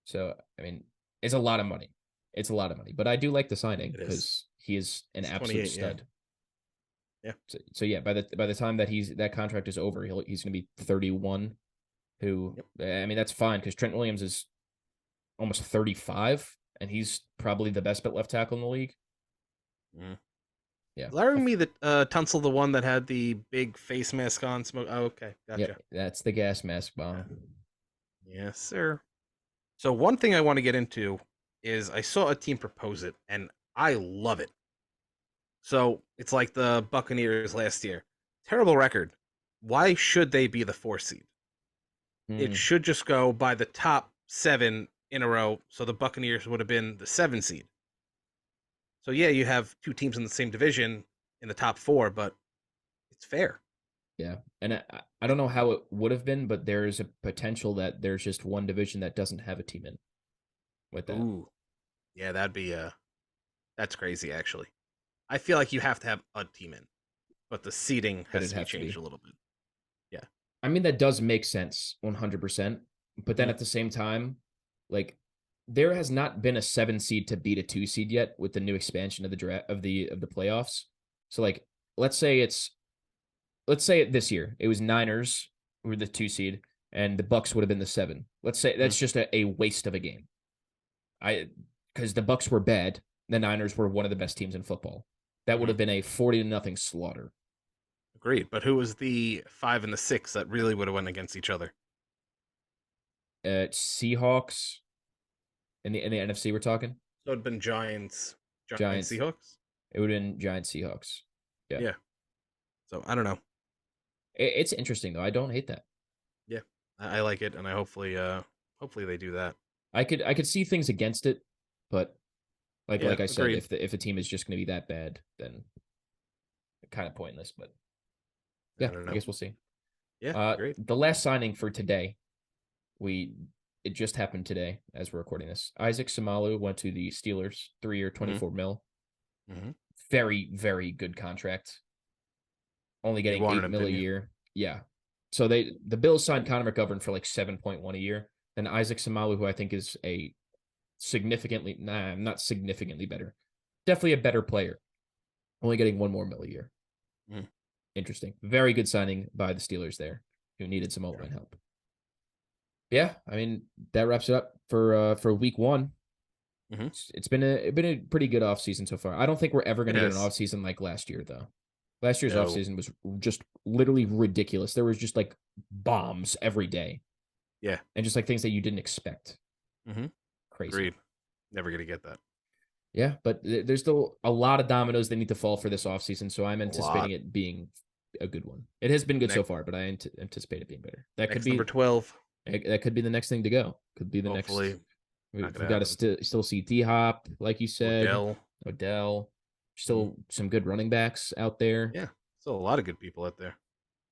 Speaker 3: So, I mean, it's a lot of money. It's a lot of money. But I do like the signing because he is an absolute stud.
Speaker 4: Yeah.
Speaker 3: So yeah, by the time that that contract is over, he's going to be 31. Who, I mean, that's fine because Trent Williams is almost 35, and he's probably the best left tackle in the league. Yeah.
Speaker 4: Laramie Tunsil, the one that had the big face mask on. Smoke. Oh, okay, gotcha.
Speaker 3: Yeah, that's the gas mask bomb.
Speaker 4: Yes, sir. So one thing I want to get into is I saw a team propose it, and I love it. So it's like the Buccaneers last year. Terrible record. Why should they be the 4 seed? It should just go by the top 7 in a row, so the Buccaneers would have been the 7 seed. So yeah, you have 2 teams in the same division in the top 4, but it's fair.
Speaker 3: Yeah, and I don't know how it would have been, but there is a potential that there's just one division that doesn't have a team in with that.
Speaker 4: Ooh, yeah, that'd be that's crazy actually. I feel like you have to have a team in, but the seeding has to be changed a little bit. Yeah,
Speaker 3: I mean that does make sense 100%, but then at the same time, like there has not been a 7 seed to beat a 2 seed yet with the new expansion of the draft of the playoffs. So like let's say this year it was Niners who were the 2 seed and the Bucks would have been the 7. Let's say that's just a waste of a game. because the Bucks were bad. The Niners were one of the best teams in football. That would have been a 40-0 slaughter.
Speaker 4: Agreed. But who was the 5 and the 6 that really would have went against each other?
Speaker 3: Seahawks in the NFC we're talking.
Speaker 4: So it'd been Giants,
Speaker 3: Giants.
Speaker 4: Seahawks.
Speaker 3: It would have been Giants Seahawks. Yeah.
Speaker 4: So I don't know.
Speaker 3: It's interesting though. I don't hate that.
Speaker 4: Yeah, I like it, and I hopefully they do that.
Speaker 3: I could see things against it, but like I said,
Speaker 4: agreed.
Speaker 3: if a team is just going to be that bad, then kind of pointless. But yeah,
Speaker 4: don't
Speaker 3: I
Speaker 4: know.
Speaker 3: guess we'll see.
Speaker 4: Yeah, great.
Speaker 3: The last signing for today, it just happened today as we're recording this. Isaac Samalu went to the Steelers, 3-year, $24 million.
Speaker 4: Mm-hmm.
Speaker 3: Very, very good contract. Only getting $8 million a year. Yeah. So the Bills signed Connor McGovern for like 7.1 a year. Then Isaac Samalu, who I think is a not significantly better. Definitely a better player. Only getting $1 more million a year.
Speaker 4: Mm.
Speaker 3: Interesting. Very good signing by the Steelers there, who needed some O-line help. Yeah, I mean, that wraps it up for week 1.
Speaker 4: Mm-hmm.
Speaker 3: It's been a pretty good offseason so far. I don't think we're ever going to get an offseason like last year, though. Last year's offseason was just literally ridiculous. There was just like bombs every day.
Speaker 4: Yeah.
Speaker 3: And just like things that you didn't expect.
Speaker 4: Mm-hmm.
Speaker 3: Crazy.
Speaker 4: Agreed. Never going to get that.
Speaker 3: Yeah, but there's still a lot of dominoes that need to fall for this offseason, so I'm anticipating it being a good one. It has been good so far, but I anticipate it being better. That could be
Speaker 4: number 12.
Speaker 3: That could be the next thing to go. Could be the
Speaker 4: Hopefully,
Speaker 3: next. We've got to still see D-Hop, like you said. Odell. Still some good running backs out there.
Speaker 4: Yeah, still a lot of good people out there.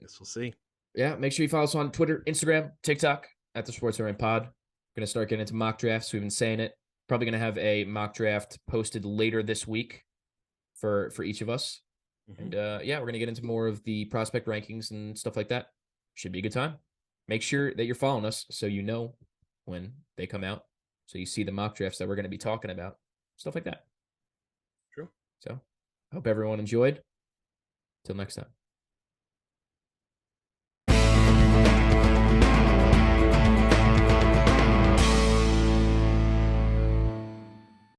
Speaker 4: Guess we'll see.
Speaker 3: Yeah, make sure you follow us on Twitter, Instagram, TikTok at the Sportorium Pod. We're going to start getting into mock drafts. We've been saying it. Probably going to have a mock draft posted later this week for each of us. Mm-hmm. And we're going to get into more of the prospect rankings and stuff like that. Should be a good time. Make sure that you're following us so you know when they come out. So you see the mock drafts that we're going to be talking about. Stuff like that.
Speaker 4: True.
Speaker 3: So I hope everyone enjoyed. Till next time.